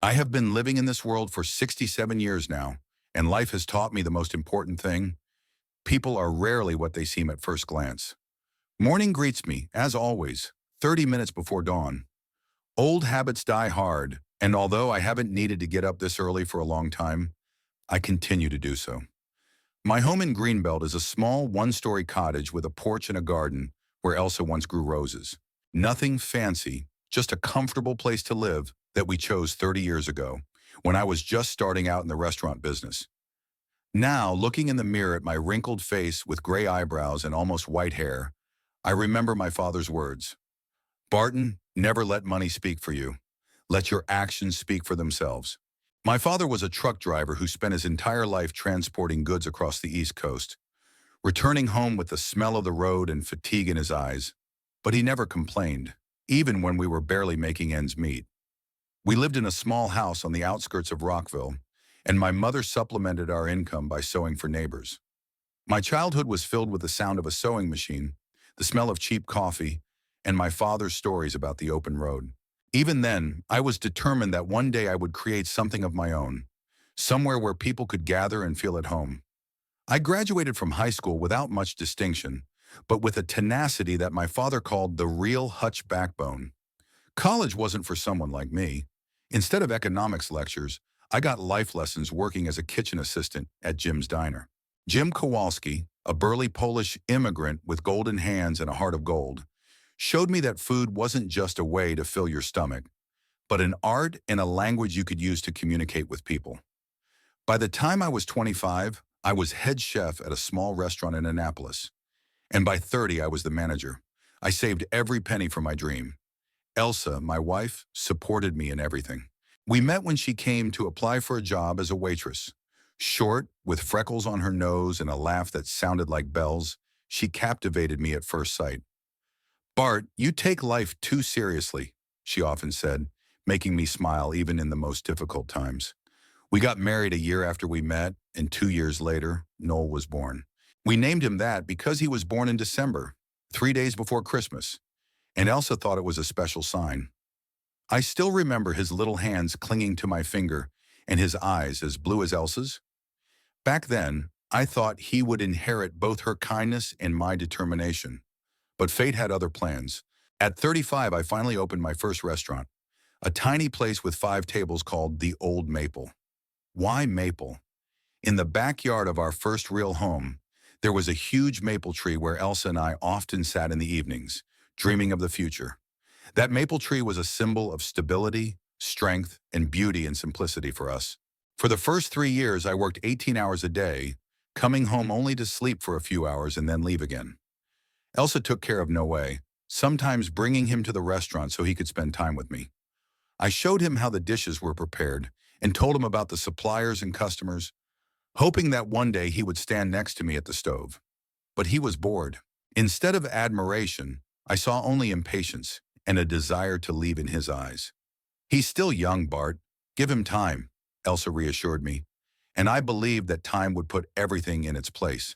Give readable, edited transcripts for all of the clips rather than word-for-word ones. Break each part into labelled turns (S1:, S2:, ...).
S1: I have been living in this world for 67 years now, and life has taught me the most important thing. People are rarely what they seem at first glance. Morning greets me, as always, 30 minutes before dawn. Old habits die hard, and although I haven't needed to get up this early for a long time, I continue to do so. My home in Greenbelt is a small one-story cottage with a porch and a garden where Elsa once grew roses. Nothing fancy, just a comfortable place to live that we chose 30 years ago, when I was just starting out in the restaurant business. Now, looking in the mirror at my wrinkled face with gray eyebrows and almost white hair, I remember my father's words. Barton, never let money speak for you. Let your actions speak for themselves. My father was a truck driver who spent his entire life transporting goods across the East Coast, returning home with the smell of the road and fatigue in his eyes. But he never complained, even when we were barely making ends meet. We lived in a small house on the outskirts of Rockville, and my mother supplemented our income by sewing for neighbors. My childhood was filled with the sound of a sewing machine, the smell of cheap coffee, and my father's stories about the open road. Even then, I was determined that one day I would create something of my own, somewhere where people could gather and feel at home. I graduated from high school without much distinction, but with a tenacity that my father called the real Hutch backbone. College wasn't for someone like me. Instead of economics lectures, I got life lessons working as a kitchen assistant at Jim's Diner. Jim Kowalski, a burly Polish immigrant with golden hands and a heart of gold, showed me that food wasn't just a way to fill your stomach, but an art and a language you could use to communicate with people. By the time I was 25, I was head chef at a small restaurant in Annapolis. And by 30, I was the manager. I saved every penny for my dream. Elsa, my wife, supported me in everything. We met when she came to apply for a job as a waitress. Short, with freckles on her nose and a laugh that sounded like bells, she captivated me at first sight. Bart, you take life too seriously, she often said, making me smile even in the most difficult times. We got married a year after we met, and 2 years later, Noel was born. We named him that because he was born in December, 3 days before Christmas, and Elsa thought it was a special sign. I still remember his little hands clinging to my finger and his eyes as blue as Elsa's. Back then, I thought he would inherit both her kindness and my determination. But fate had other plans. At 35, I finally opened my first restaurant, a tiny place with 5 tables called the Old Maple. Why maple? In the backyard of our first real home, there was a huge maple tree where Elsa and I often sat in the evenings, dreaming of the future. That maple tree was a symbol of stability, strength, and beauty and simplicity for us. For the first 3 years, I worked 18 hours a day, coming home only to sleep for a few hours and then leave again. Elsa took care of Noe, sometimes bringing him to the restaurant so he could spend time with me. I showed him how the dishes were prepared and told him about the suppliers and customers, hoping that one day he would stand next to me at the stove. But he was bored. Instead of admiration, I saw only impatience and a desire to leave in his eyes. He's still young, Bart. Give him time, Elsa reassured me, and I believed that time would put everything in its place.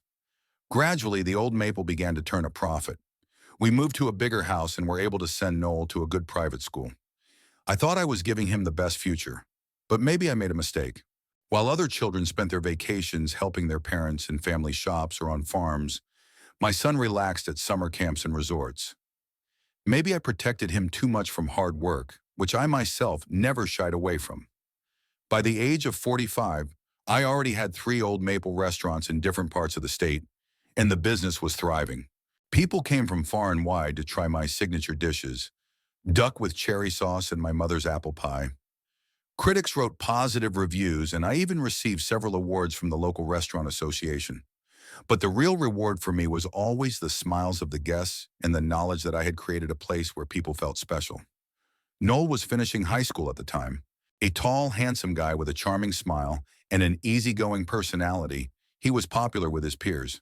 S1: Gradually, the Old Maple began to turn a profit. We moved to a bigger house and were able to send Noel to a good private school. I thought I was giving him the best future, but maybe I made a mistake. While other children spent their vacations helping their parents in family shops or on farms, my son relaxed at summer camps and resorts. Maybe I protected him too much from hard work, which I myself never shied away from. By the age of 45, I already had 3 Old Maple restaurants in different parts of the state, and the business was thriving. People came from far and wide to try my signature dishes, duck with cherry sauce and my mother's apple pie. Critics wrote positive reviews, and I even received several awards from the local restaurant association. But the real reward for me was always the smiles of the guests and the knowledge that I had created a place where people felt special. Noel was finishing high school at the time. A tall, handsome guy with a charming smile and an easygoing personality, he was popular with his peers.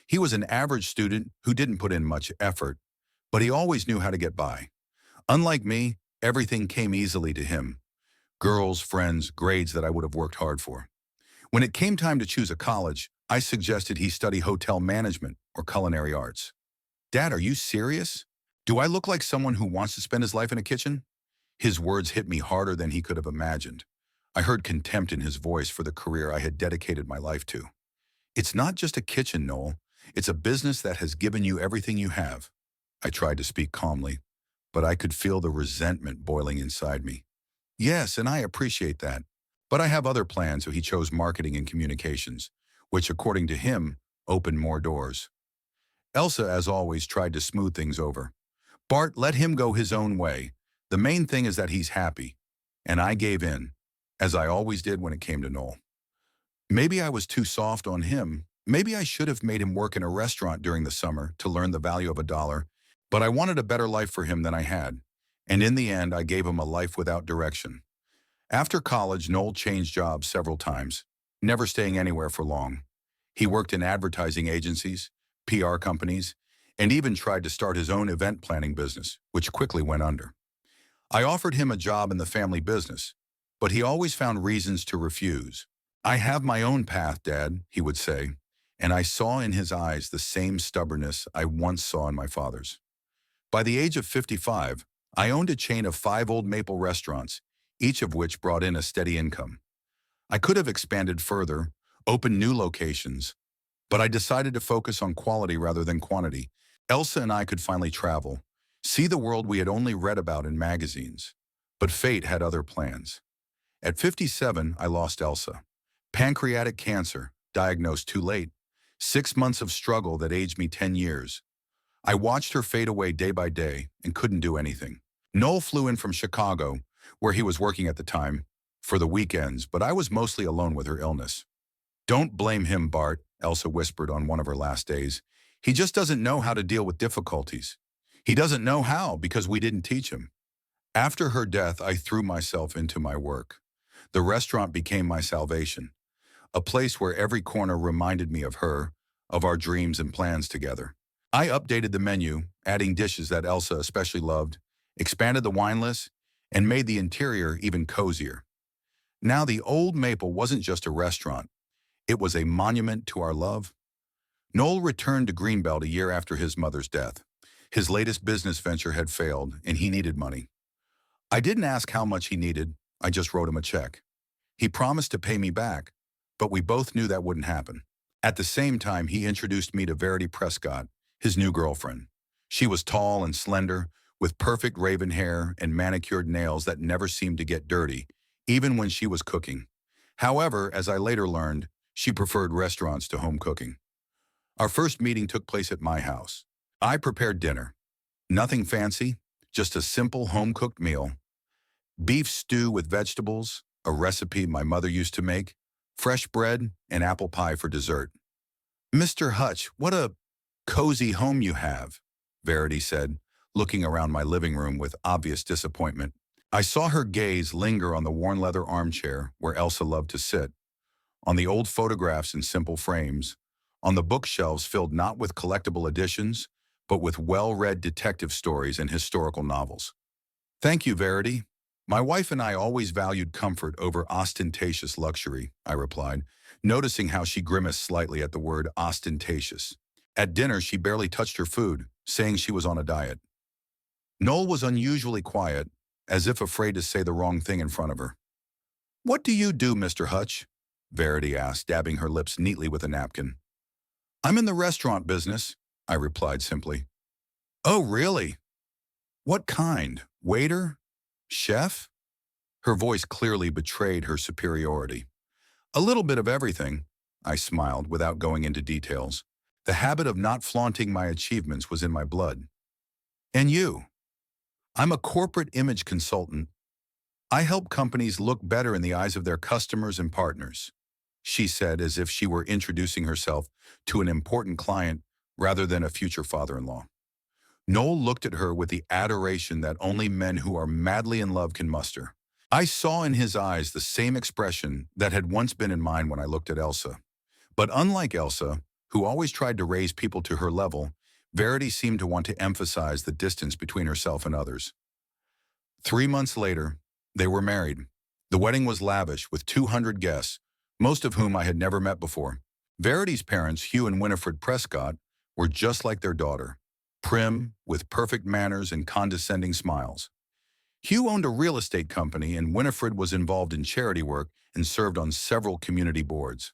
S1: He was an average student who didn't put in much effort, but he always knew how to get by. Unlike me, everything came easily to him. Girls, friends, grades that I would have worked hard for. When it came time to choose a college, I suggested he study hotel management or culinary arts. Dad, are you serious? Do I look like someone who wants to spend his life in a kitchen? His words hit me harder than he could have imagined. I heard contempt in his voice for the career I had dedicated my life to. It's not just a kitchen, Noel. It's a business that has given you everything you have. I tried to speak calmly, but I could feel the resentment boiling inside me. Yes, and I appreciate that. But I have other plans, so he chose marketing and communications, which, according to him, opened more doors. Elsa, as always, tried to smooth things over. Bart, let him go his own way. The main thing is that he's happy. And I gave in, as I always did when it came to Noel. Maybe I was too soft on him. Maybe I should have made him work in a restaurant during the summer to learn the value of a dollar. But I wanted a better life for him than I had. And in the end, I gave him a life without direction. After college, Noel changed jobs several times, never staying anywhere for long. He worked in advertising agencies, PR companies, and even tried to start his own event planning business, which quickly went under. I offered him a job in the family business, but he always found reasons to refuse. I have my own path, Dad, he would say, and I saw in his eyes the same stubbornness I once saw in my father's. By the age of 55, I owned a chain of 5 Old Maple restaurants, each of which brought in a steady income. I could have expanded further, opened new locations, but I decided to focus on quality rather than quantity. Elsa and I could finally travel, see the world we had only read about in magazines. But fate had other plans. At 57, I lost Elsa. Pancreatic cancer, diagnosed too late. 6 months of struggle that aged me 10 years. I watched her fade away day by day and couldn't do anything. Noel flew in from Chicago, where he was working at the time, for the weekends, but I was mostly alone with her illness. Don't blame him, Bart, Elsa whispered on one of her last days. He just doesn't know how to deal with difficulties. He doesn't know how because we didn't teach him. After her death, I threw myself into my work. The restaurant became my salvation, a place where every corner reminded me of her, of our dreams and plans together. I updated the menu, adding dishes that Elsa especially loved, expanded the wine list, and made the interior even cozier. Now the Old Maple wasn't just a restaurant. It was a monument to our love. Noel returned to Greenbelt a year after his mother's death. His latest business venture had failed, and he needed money. I didn't ask how much he needed, I just wrote him a check. He promised to pay me back, but we both knew that wouldn't happen. At the same time, he introduced me to Verity Prescott, his new girlfriend. She was tall and slender, with perfect raven hair and manicured nails that never seemed to get dirty, even when she was cooking. However, as I later learned, she preferred restaurants to home cooking. Our first meeting took place at my house. I prepared dinner. Nothing fancy, just a simple home-cooked meal. Beef stew with vegetables, a recipe my mother used to make, fresh bread, and apple pie for dessert. Mr. Hutch, what a cozy home you have, Verity said, looking around my living room with obvious disappointment. I saw her gaze linger on the worn leather armchair where Elsa loved to sit, on the old photographs in simple frames, on the bookshelves filled not with collectible editions, but with well-read detective stories and historical novels. Thank you, Verity. My wife and I always valued comfort over ostentatious luxury, I replied, noticing how she grimaced slightly at the word ostentatious. At dinner, she barely touched her food, saying she was on a diet. Noel was unusually quiet, as if afraid to say the wrong thing in front of her. What do you do, Mr. Hutch? Verity asked, dabbing her lips neatly with a napkin. I'm in the restaurant business, I replied simply. Oh, really? What kind? Waiter? Chef? Her voice clearly betrayed her superiority. A little bit of everything, I smiled without going into details. The habit of not flaunting my achievements was in my blood. And you? I'm a corporate image consultant. I help companies look better in the eyes of their customers and partners, she said as if she were introducing herself to an important client rather than a future father-in-law. Noel looked at her with the adoration that only men who are madly in love can muster. I saw in his eyes the same expression that had once been in mine when I looked at Elsa. But unlike Elsa, who always tried to raise people to her level, Verity seemed to want to emphasize the distance between herself and others. 3 months later, they were married. The wedding was lavish, with 200 guests, most of whom I had never met before. Verity's parents, Hugh and Winifred Prescott, were just like their daughter, prim, with perfect manners and condescending smiles. Hugh owned a real estate company, and Winifred was involved in charity work and served on several community boards.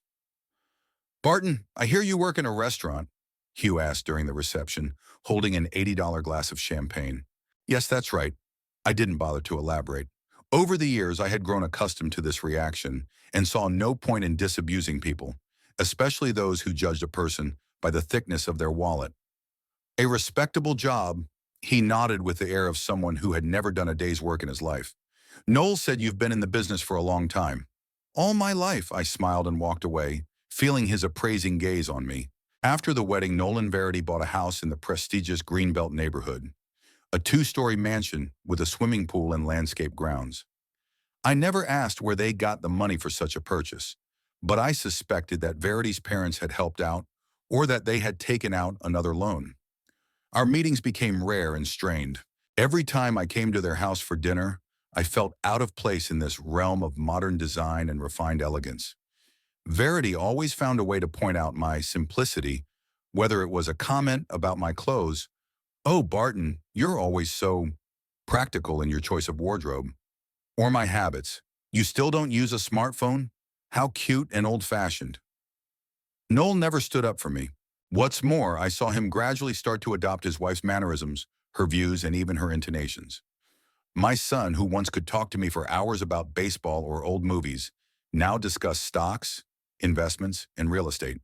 S1: Barton, I hear you work in a restaurant, Hugh asked during the reception, holding an $80 glass of champagne. Yes, that's right. I didn't bother to elaborate. Over the years, I had grown accustomed to this reaction and saw no point in disabusing people, especially those who judged a person by the thickness of their wallet. A respectable job, he nodded with the air of someone who had never done a day's work in his life. Noel said you've been in the business for a long time. All my life, I smiled and walked away, feeling his appraising gaze on me. After the wedding, Noel and Verity bought a house in the prestigious Greenbelt neighborhood, a two-story mansion with a swimming pool and landscape grounds. I never asked where they got the money for such a purchase, but I suspected that Verity's parents had helped out or that they had taken out another loan. Our meetings became rare and strained. Every time I came to their house for dinner, I felt out of place in this realm of modern design and refined elegance. Verity always found a way to point out my simplicity, whether it was a comment about my clothes. Oh, Barton, you're always so practical in your choice of wardrobe. Or my habits. You still don't use a smartphone? How cute and old-fashioned. Noel never stood up for me. What's more, I saw him gradually start to adopt his wife's mannerisms, her views, and even her intonations. My son, who once could talk to me for hours about baseball or old movies, now discussed stocks, investments, and real estate.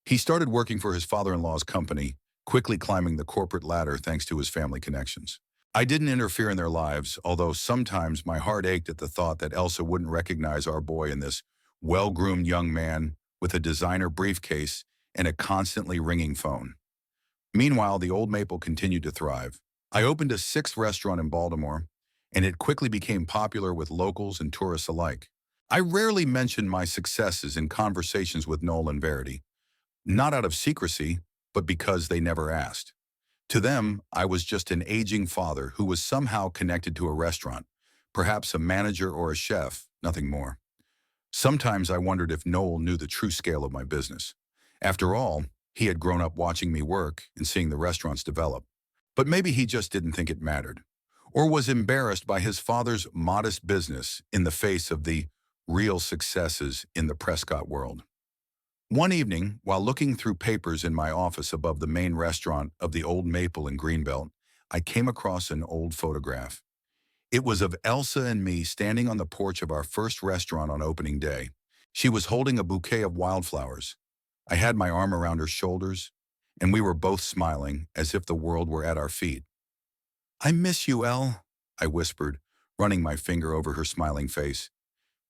S1: He started working for his father-in-law's company, quickly climbing the corporate ladder thanks to his family connections. I didn't interfere in their lives, although sometimes my heart ached at the thought that Elsa wouldn't recognize our boy in this well-groomed young man with a designer briefcase and a constantly ringing phone. Meanwhile, the Old Maple continued to thrive. I opened a sixth restaurant in Baltimore, and it quickly became popular with locals and tourists alike. I rarely mentioned my successes in conversations with Noel and Verity, not out of secrecy, but because they never asked. To them, I was just an aging father who was somehow connected to a restaurant, perhaps a manager or a chef, nothing more. Sometimes I wondered if Noel knew the true scale of my business. After all, he had grown up watching me work and seeing the restaurants develop. But maybe he just didn't think it mattered, or was embarrassed by his father's modest business in the face of the real successes in the Prescott world. One evening, while looking through papers in my office above the main restaurant of the Old Maple in Greenbelt, I came across an old photograph. It was of Elsa and me standing on the porch of our first restaurant on opening day. She was holding a bouquet of wildflowers. I had my arm around her shoulders, and we were both smiling as if the world were at our feet. "I miss you, Elle," I whispered, running my finger over her smiling face.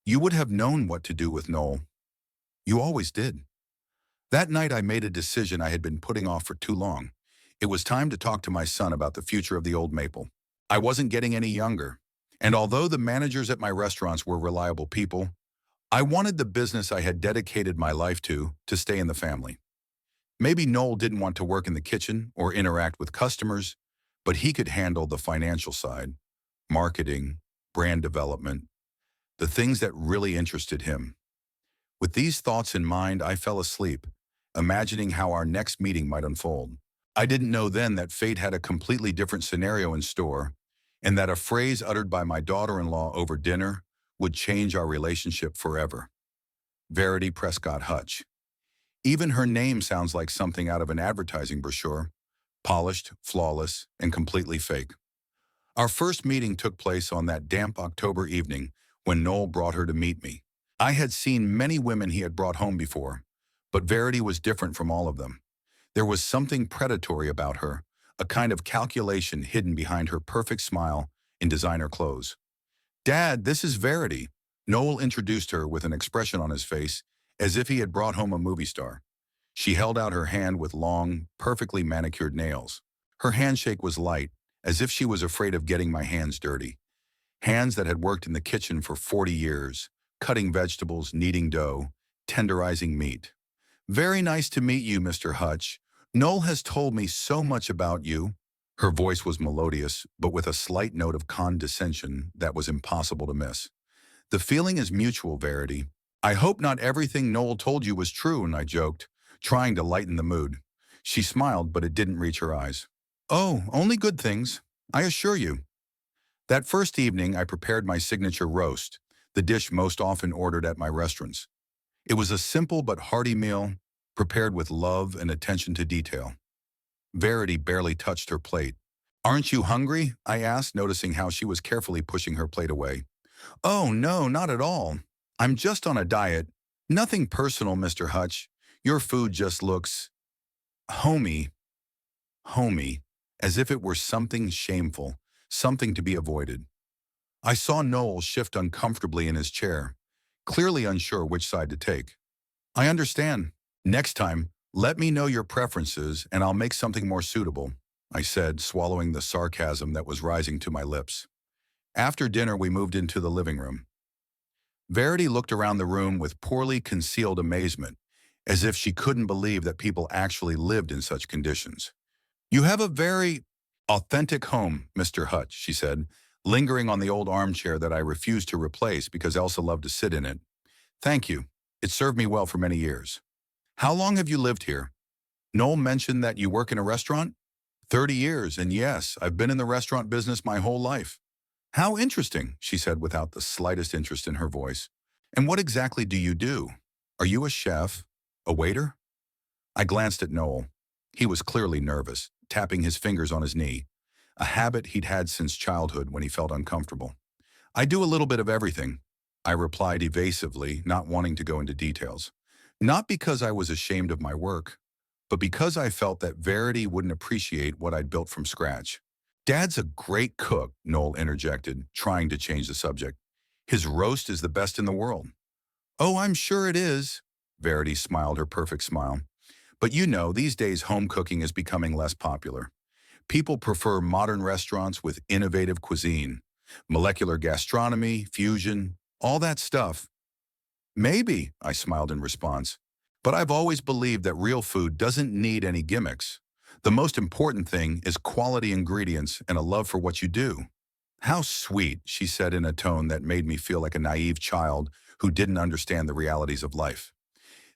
S1: "You would have known what to do with Noel. You always did." That night I made a decision I had been putting off for too long. It was time to talk to my son about the future of the Old Maple. I wasn't getting any younger, and although the managers at my restaurants were reliable people, I wanted the business I had dedicated my life to stay in the family. Maybe Noel didn't want to work in the kitchen or interact with customers, but he could handle the financial side, marketing, brand development, the things that really interested him. With these thoughts in mind, I fell asleep, imagining how our next meeting might unfold. I didn't know then that fate had a completely different scenario in store, and that a phrase uttered by my daughter-in-law over dinner would change our relationship forever. Verity Prescott Hutch. Even her name sounds like something out of an advertising brochure, polished, flawless, and completely fake. Our first meeting took place on that damp October evening when Noel brought her to meet me. I had seen many women he had brought home before, but Verity was different from all of them. There was something predatory about her, a kind of calculation hidden behind her perfect smile in designer clothes. "Dad, this is Verity." Noel introduced her with an expression on his face, as if he had brought home a movie star. She held out her hand with long, perfectly manicured nails. Her handshake was light, as if she was afraid of getting my hands dirty. Hands that had worked in the kitchen for 40 years, cutting vegetables, kneading dough, tenderizing meat. "Very nice to meet you, Mr. Hutch. Noel has told me so much about you." Her voice was melodious, but with a slight note of condescension that was impossible to miss. "The feeling is mutual, Verity. I hope not everything Noel told you was true," and I joked, trying to lighten the mood. She smiled, but it didn't reach her eyes. "Oh, only good things, I assure you." That first evening, I prepared my signature roast, the dish most often ordered at my restaurants. It was a simple but hearty meal, prepared with love and attention to detail. Verity barely touched her plate. "Aren't you hungry?" I asked, noticing how she was carefully pushing her plate away. "Oh, no, not at all. I'm just on a diet. Nothing personal, Mr. Hutch. Your food just looks homey, homey, as if it were something shameful, something to be avoided." I saw Noel shift uncomfortably in his chair, clearly unsure which side to take. "I understand. Next time, let me know your preferences and I'll make something more suitable," I said, swallowing the sarcasm that was rising to my lips. After dinner, we moved into the living room. Verity looked around the room with poorly concealed amazement, as if she couldn't believe that people actually lived in such conditions. "You have a very authentic home, Mr. Hutch," she said, lingering on the old armchair that I refused to replace because Elsa loved to sit in it. "Thank you. It served me well for many years." "How long have you lived here?" "Noel mentioned that you work in a restaurant?" 30 years, and yes, I've been in the restaurant business my whole life." "How interesting," she said without the slightest interest in her voice. "And what exactly do you do? Are you a chef? A waiter?" I glanced at Noel. He was clearly nervous, tapping his fingers on his knee, a habit he'd had since childhood when he felt uncomfortable. "I do a little bit of everything," I replied evasively, not wanting to go into details. Not because I was ashamed of my work, but because I felt that Verity wouldn't appreciate what I'd built from scratch. "Dad's a great cook," Noel interjected, trying to change the subject. "His roast is the best in the world." "Oh, I'm sure it is." Verity smiled her perfect smile. "But you know, these days home cooking is becoming less popular. People prefer modern restaurants with innovative cuisine, molecular gastronomy, fusion, all that stuff." "Maybe," I smiled in response. "But I've always believed that real food doesn't need any gimmicks. The most important thing is quality ingredients and a love for what you do." "How sweet," she said in a tone that made me feel like a naive child who didn't understand the realities of life.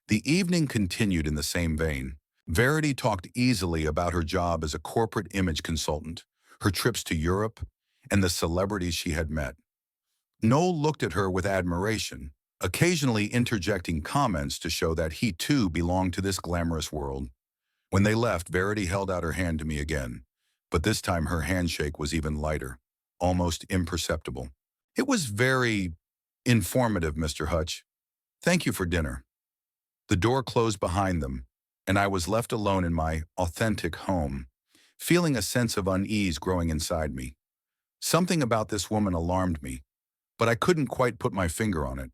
S1: The evening continued in the same vein. Verity talked easily about her job as a corporate image consultant, her trips to Europe, and the celebrities she had met. Noel looked at her with admiration, occasionally interjecting comments to show that he too belonged to this glamorous world. When they left, Verity held out her hand to me again, but this time her handshake was even lighter, almost imperceptible. "It was very informative, Mr. Hutch. Thank you for dinner." The door closed behind them, and I was left alone in my authentic home, feeling a sense of unease growing inside me. Something about this woman alarmed me, but I couldn't quite put my finger on it.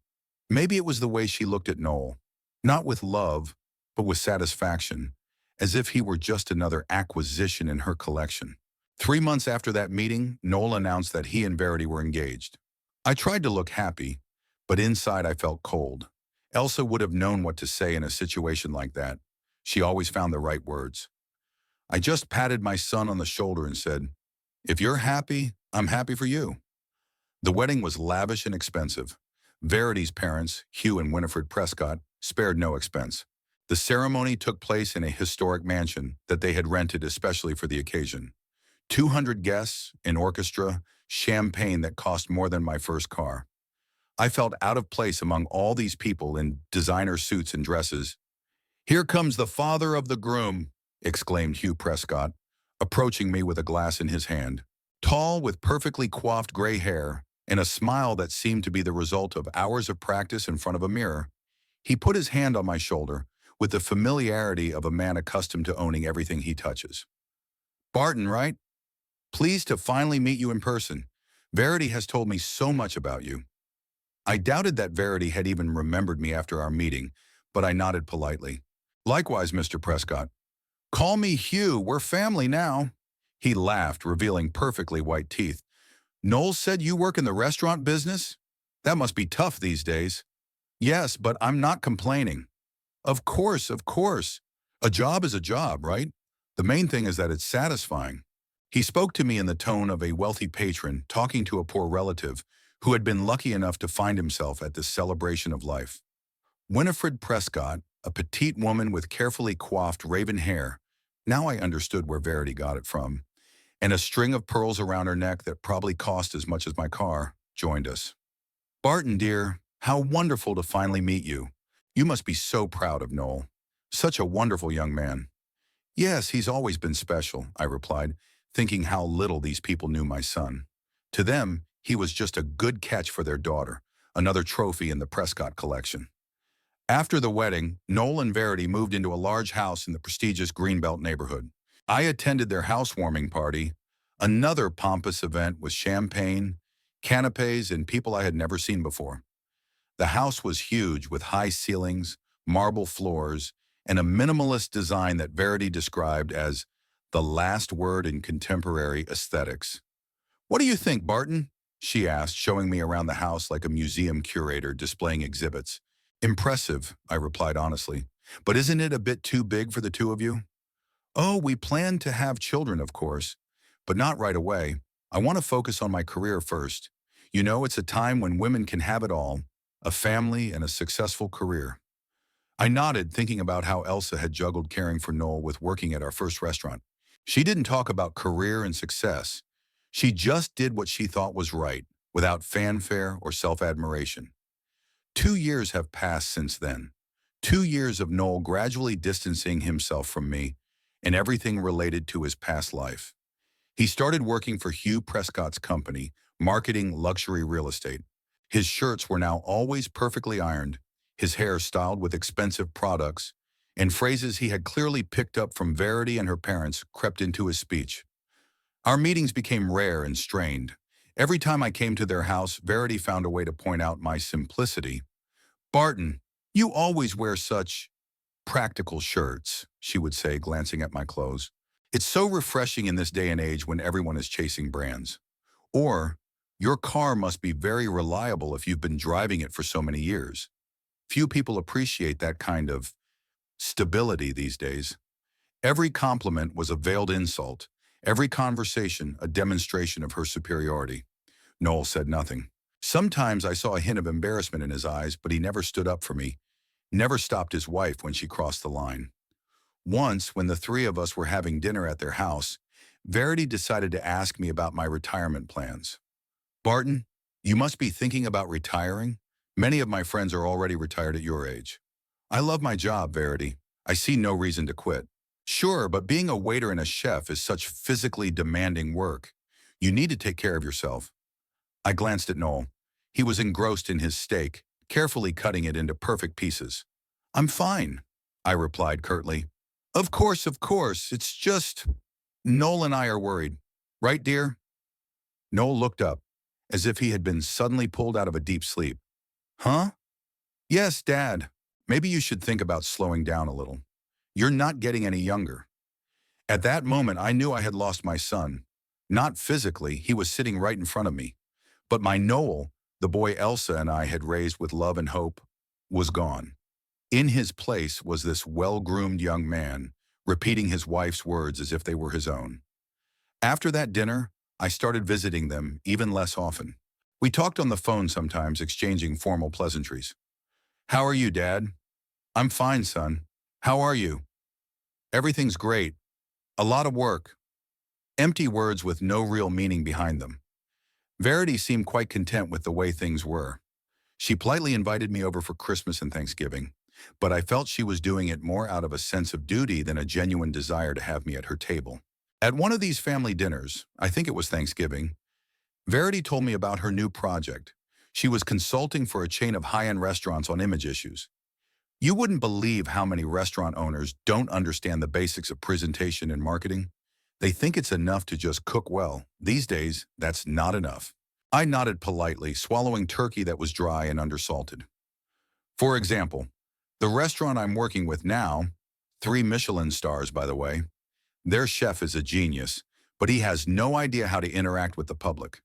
S1: Maybe it was the way she looked at Noel, not with love, but with satisfaction, as if he were just another acquisition in her collection. 3 months after that meeting, Noel announced that he and Verity were engaged. I tried to look happy, but inside I felt cold. Elsa would have known what to say in a situation like that. She always found the right words. I just patted my son on the shoulder and said, "If you're happy, I'm happy for you." The wedding was lavish and expensive. Verity's parents, Hugh and Winifred Prescott, spared no expense. The ceremony took place in a historic mansion that they had rented especially for the occasion. 200 guests, an orchestra, champagne that cost more than my first car. I felt out of place among all these people in designer suits and dresses. "Here comes the father of the groom," exclaimed Hugh Prescott, approaching me with a glass in his hand. Tall, with perfectly coiffed gray hair and a smile that seemed to be the result of hours of practice in front of a mirror, he put his hand on my shoulder with the familiarity of a man accustomed to owning everything he touches. "Barton, right? Pleased to finally meet you in person. Verity has told me so much about you." I doubted that Verity had even remembered me after our meeting, but I nodded politely. "Likewise, Mr. Prescott. Call me Hugh, we're family now." He laughed, revealing perfectly white teeth. "Noel said you work in the restaurant business? That must be tough these days." "Yes, but I'm not complaining." Of course, of course. A job is a job, right? The main thing is that it's satisfying." He spoke to me in the tone of a wealthy patron talking to a poor relative who had been lucky enough to find himself at this celebration of life. Winifred Prescott, a petite woman with carefully coiffed raven hair, now I understood where Verity got it from, and a string of pearls around her neck that probably cost as much as my car, joined us. Barton, dear, how wonderful to finally meet you. You must be so proud of Noel. Such a wonderful young man. Yes, he's always been special, I replied, thinking how little these people knew my son. To them, he was just a good catch for their daughter, another trophy in the Prescott collection. After the wedding, Noel and Verity moved into a large house in the prestigious Greenbelt neighborhood. I attended their housewarming party, another pompous event with champagne, canapes, and people I had never seen before. The house was huge with high ceilings, marble floors, and a minimalist design that Verity described as the last word in contemporary aesthetics. What do you think, Barton? She asked, showing me around the house like a museum curator displaying exhibits. Impressive, I replied honestly. But isn't it a bit too big for the two of you? Oh, we plan to have children, of course, but not right away. I want to focus on my career first. You know, it's a time when women can have it all, a family and a successful career. I nodded, thinking about how Elsa had juggled caring for Noel with working at our first restaurant. She didn't talk about career and success. She just did what she thought was right, without fanfare or self-admiration. 2 years have passed since then. 2 years of Noel gradually distancing himself from me and everything related to his past life. He started working for Hugh Prescott's company, marketing luxury real estate. His shirts were now always perfectly ironed, his hair styled with expensive products, and phrases he had clearly picked up from Verity and her parents crept into his speech. Our meetings became rare and strained. Every time I came to their house, Verity found a way to point out my simplicity. Barton, you always wear such practical shirts, she would say, glancing at my clothes. It's so refreshing in this day and age when everyone is chasing brands. Or, your car must be very reliable if you've been driving it for so many years. Few people appreciate that kind of stability these days. Every compliment was a veiled insult, every conversation a demonstration of her superiority. Noel said nothing. Sometimes I saw a hint of embarrassment in his eyes, but he never stood up for me, never stopped his wife when she crossed the line. Once, when the three of us were having dinner at their house, Verity decided to ask me about my retirement plans. Barton, you must be thinking about retiring? Many of my friends are already retired at your age. I love my job, Verity. I see no reason to quit. Sure, but being a waiter and a chef is such physically demanding work. You need to take care of yourself. I glanced at Noel. He was engrossed in his steak, carefully cutting it into perfect pieces. I'm fine, I replied curtly. Of course, it's just… Noel and I are worried. Right, dear? Noel looked up, as if he had been suddenly pulled out of a deep sleep. Huh? Yes, Dad. Maybe you should think about slowing down a little. You're not getting any younger. At that moment, I knew I had lost my son. Not physically, he was sitting right in front of me. But my Noel, the boy Elsa and I had raised with love and hope, was gone. In his place was this well-groomed young man, repeating his wife's words as if they were his own. After that dinner, I started visiting them even less often. We talked on the phone sometimes, exchanging formal pleasantries. How are you, Dad? I'm fine, son. How are you? Everything's great. A lot of work. Empty words with no real meaning behind them. Verity seemed quite content with the way things were. She politely invited me over for Christmas and Thanksgiving, but I felt she was doing it more out of a sense of duty than a genuine desire to have me at her table. At one of these family dinners, I think it was Thanksgiving, Verity told me about her new project. She was consulting for a chain of high-end restaurants on image issues. You wouldn't believe how many restaurant owners don't understand the basics of presentation and marketing. They think it's enough to just cook well. These days, that's not enough. I nodded politely, swallowing turkey that was dry and undersalted. For example, the restaurant I'm working with now, 3 Michelin stars, by the way, their chef is a genius, but he has no idea how to interact with the public.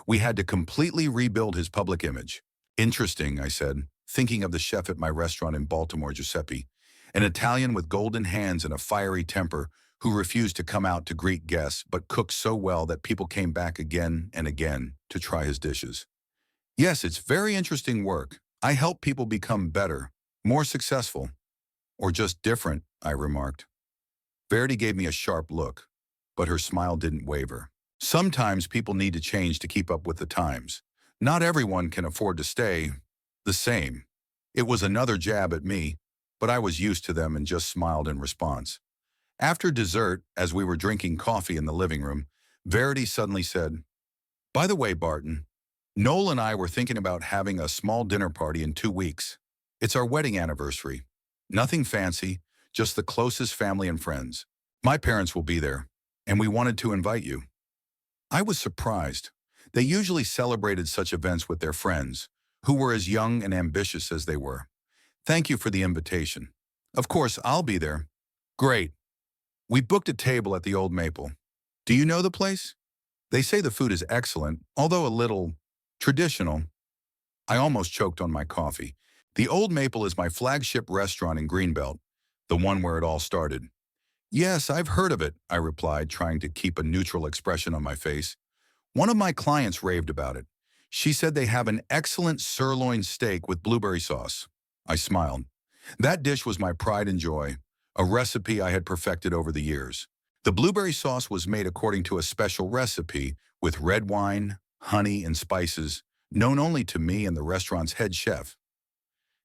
S1: We had to completely rebuild his public image. Interesting, I said, thinking of the chef at my restaurant in Baltimore, Giuseppe, an Italian with golden hands and a fiery temper who refused to come out to greet guests but cooked so well that people came back again and again to try his dishes. Yes, it's very interesting work. I help people become better, more successful, or just different, I remarked. Verity gave me a sharp look. but her smile didn't waver. Sometimes people need to change to keep up with the times. Not everyone can afford to stay the same. It was another jab at me, but I was used to them and just smiled in response. After dessert, as we were drinking coffee in the living room, Verity suddenly said, "By the way, Barton, Noel and I were thinking about having a small dinner party in 2 weeks. It's our wedding anniversary. Nothing fancy, just the closest family and friends. My parents will be there, and we wanted to invite you." I was surprised. They usually celebrated such events with their friends, who were as young and ambitious as they were. "Thank you for the invitation. Of course, I'll be there." "Great. We booked a table at the Old Maple. Do you know the place? They say the food is excellent, although a little traditional." I almost choked on my coffee. "The Old Maple is my flagship restaurant in Greenbelt, the one where it all started." "Yes, I've heard of it," I replied, trying to keep a neutral expression on my face. "One of my clients raved about it. She said they have an excellent sirloin steak with blueberry sauce." I smiled. That dish was my pride and joy, a recipe I had perfected over the years. The blueberry sauce was made according to a special recipe with red wine, honey, and spices, known only to me and the restaurant's head chef.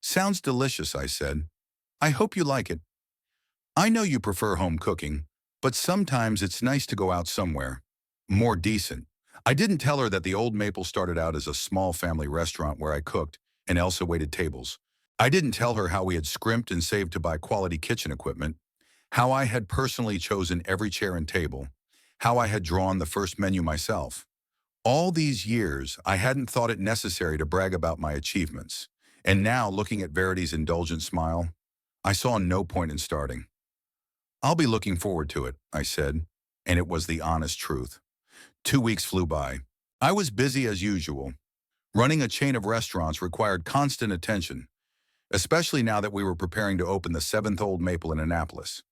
S1: "Sounds delicious," I said. "I hope you like it. I know you prefer home cooking, but sometimes it's nice to go out somewhere more decent." I didn't tell her that the Old Maple started out as a small family restaurant where I cooked and Elsa waited tables. I didn't tell her how we had scrimped and saved to buy quality kitchen equipment, how I had personally chosen every chair and table, how I had drawn the first menu myself. All these years, I hadn't thought it necessary to brag about my achievements. And now, looking at Verity's indulgent smile, I saw no point in starting. "I'll be looking forward to it," I said, and it was the honest truth. 2 weeks flew by. I was busy as usual. Running a chain of restaurants required constant attention, especially now that we were preparing to open the seventh Old Maple in Annapolis.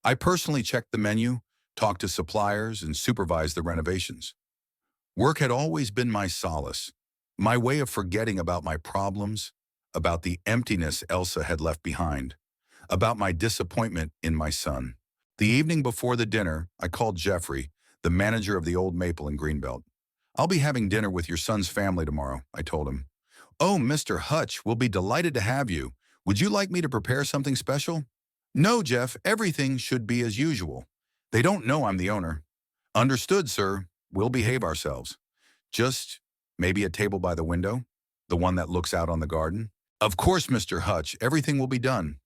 S1: I personally checked the menu, talked to suppliers, and supervised the renovations. Work had always been my solace, my way of forgetting about my problems, about the emptiness Elsa had left behind, about my disappointment in my son. The evening before the dinner, I called Jeffrey, the manager of the Old Maple in Greenbelt. "I'll be having dinner with your son's family tomorrow," I told him. "Oh, Mr. Hutch, we'll be delighted to have you. Would you like me to prepare something special?" "No, Jeff, everything should be as usual. They don't know I'm the owner." "Understood, sir. We'll behave ourselves. Just maybe a table by the window, the one that looks out on the garden." "Of course, Mr. Hutch, everything will be done."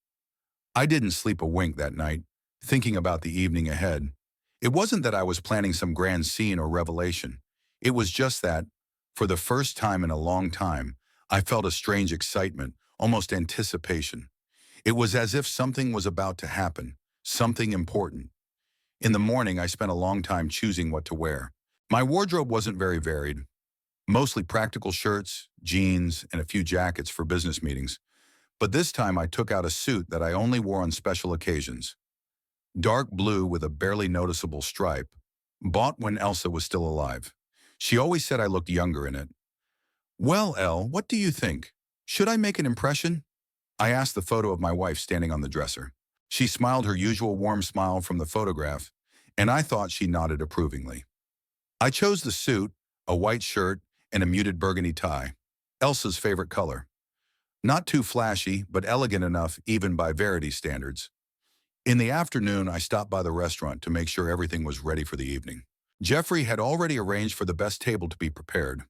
S1: I didn't sleep a wink that night, thinking about the evening ahead. It wasn't that I was planning some grand scene or revelation. It was just that, for the first time in a long time, I felt a strange excitement, almost anticipation. It was as if something was about to happen, something important. In the morning, I spent a long time choosing what to wear. My wardrobe wasn't very varied, mostly practical shirts, jeans, and a few jackets for business meetings. But this time I took out a suit that I only wore on special occasions. Dark blue with a barely noticeable stripe, bought when Elsa was still alive. She always said I looked younger in it. "Well, Elle, what do you think? Should I make an impression?" I asked the photo of my wife standing on the dresser. She smiled her usual warm smile from the photograph, and I thought she nodded approvingly. I chose the suit, a white shirt, and a muted burgundy tie, Elsa's favorite color. Not too flashy, but elegant enough even by Verity standards. In the afternoon, I stopped by the restaurant to make sure everything was ready for the evening. Jeffrey had already arranged for the best table to be prepared,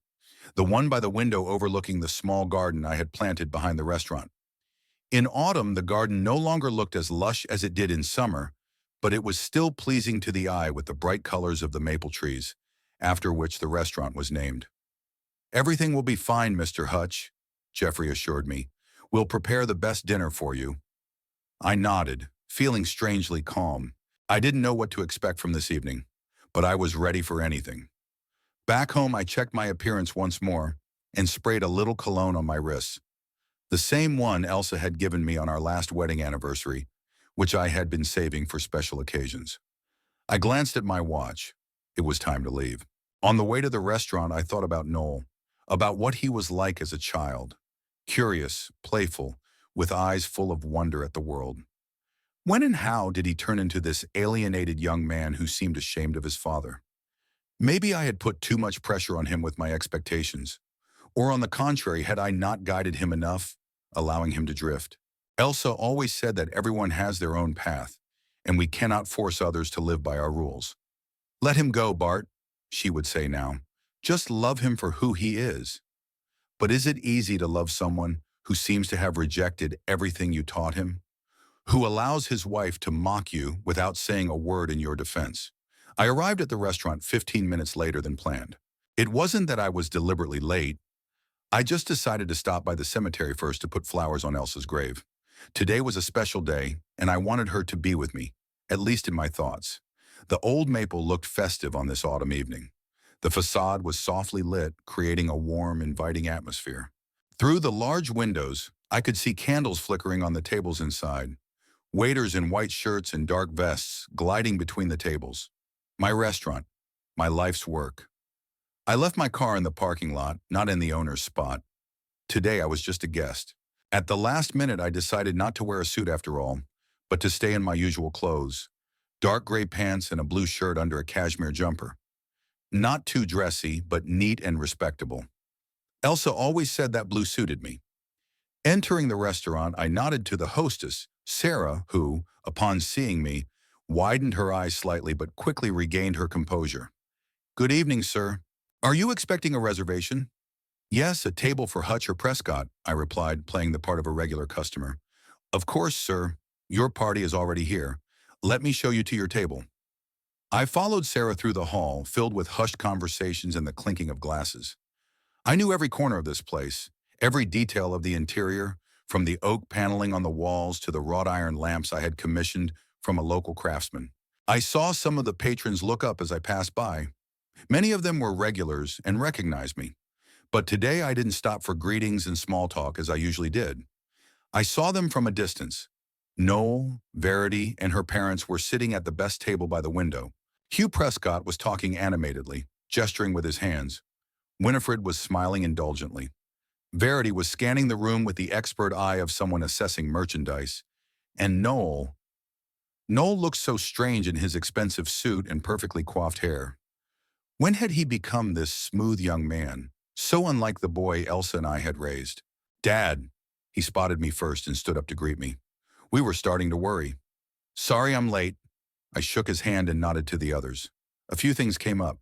S1: the one by the window overlooking the small garden I had planted behind the restaurant. In autumn, the garden no longer looked as lush as it did in summer, but it was still pleasing to the eye with the bright colors of the maple trees, after which the restaurant was named. "Everything will be fine, Mr. Hutch," Jeffrey assured me. "We'll prepare the best dinner for you." I nodded, feeling strangely calm. I didn't know what to expect from this evening, but I was ready for anything. Back home, I checked my appearance once more and sprayed a little cologne on my wrists, the same one Elsa had given me on our last wedding anniversary, which I had been saving for special occasions. I glanced at my watch. It was time to leave. On the way to the restaurant, I thought about Noel, about what he was like as a child, curious, playful, with eyes full of wonder at the world. When and how did he turn into this alienated young man who seemed ashamed of his father? Maybe I had put too much pressure on him with my expectations. Or on the contrary, had I not guided him enough, allowing him to drift? Elsa always said that everyone has their own path, and we cannot force others to live by our rules. Let him go, Bart, she would say now. Just love him for who he is. But is it easy to love someone who seems to have rejected everything you taught him? Who allows his wife to mock you without saying a word in your defense? I arrived at the restaurant 15 minutes later than planned. It wasn't that I was deliberately late. I just decided to stop by the cemetery first to put flowers on Elsa's grave. Today was a special day, and I wanted her to be with me, at least in my thoughts. The old maple looked festive on this autumn evening. The facade was softly lit, creating a warm, inviting atmosphere. Through the large windows, I could see candles flickering on the tables inside, waiters in white shirts and dark vests gliding between the tables. My restaurant, my life's work. I left my car in the parking lot, not in the owner's spot. Today I was just a guest. At the last minute I decided not to wear a suit after all, but to stay in my usual clothes. Dark gray pants and a blue shirt under a cashmere jumper. Not too dressy, but neat and respectable. Elsa always said that blue suited me. Entering the restaurant, I nodded to the hostess, Sarah, who, upon seeing me, widened her eyes slightly but quickly regained her composure. "Good evening, sir. Are you expecting a reservation?" "Yes, a table for Hutch or Prescott," I replied, playing the part of a regular customer. "Of course, sir. Your party is already here. Let me show you to your table." I followed Sarah through the hall, filled with hushed conversations and the clinking of glasses. I knew every corner of this place, every detail of the interior, from the oak paneling on the walls to the wrought iron lamps I had commissioned from a local craftsman. I saw some of the patrons look up as I passed by. Many of them were regulars and recognized me. But today I didn't stop for greetings and small talk as I usually did. I saw them from a distance. Noel, Verity, and her parents were sitting at the best table by the window. Hugh Prescott was talking animatedly, gesturing with his hands. Winifred was smiling indulgently. Verity was scanning the room with the expert eye of someone assessing merchandise. And Noel looked so strange in his expensive suit and perfectly coiffed hair. When had he become this smooth young man, so unlike the boy Elsa and I had raised? "Dad," he spotted me first and stood up to greet me. We were starting to worry. "Sorry I'm late." I shook his hand and nodded to the others. A few things came up.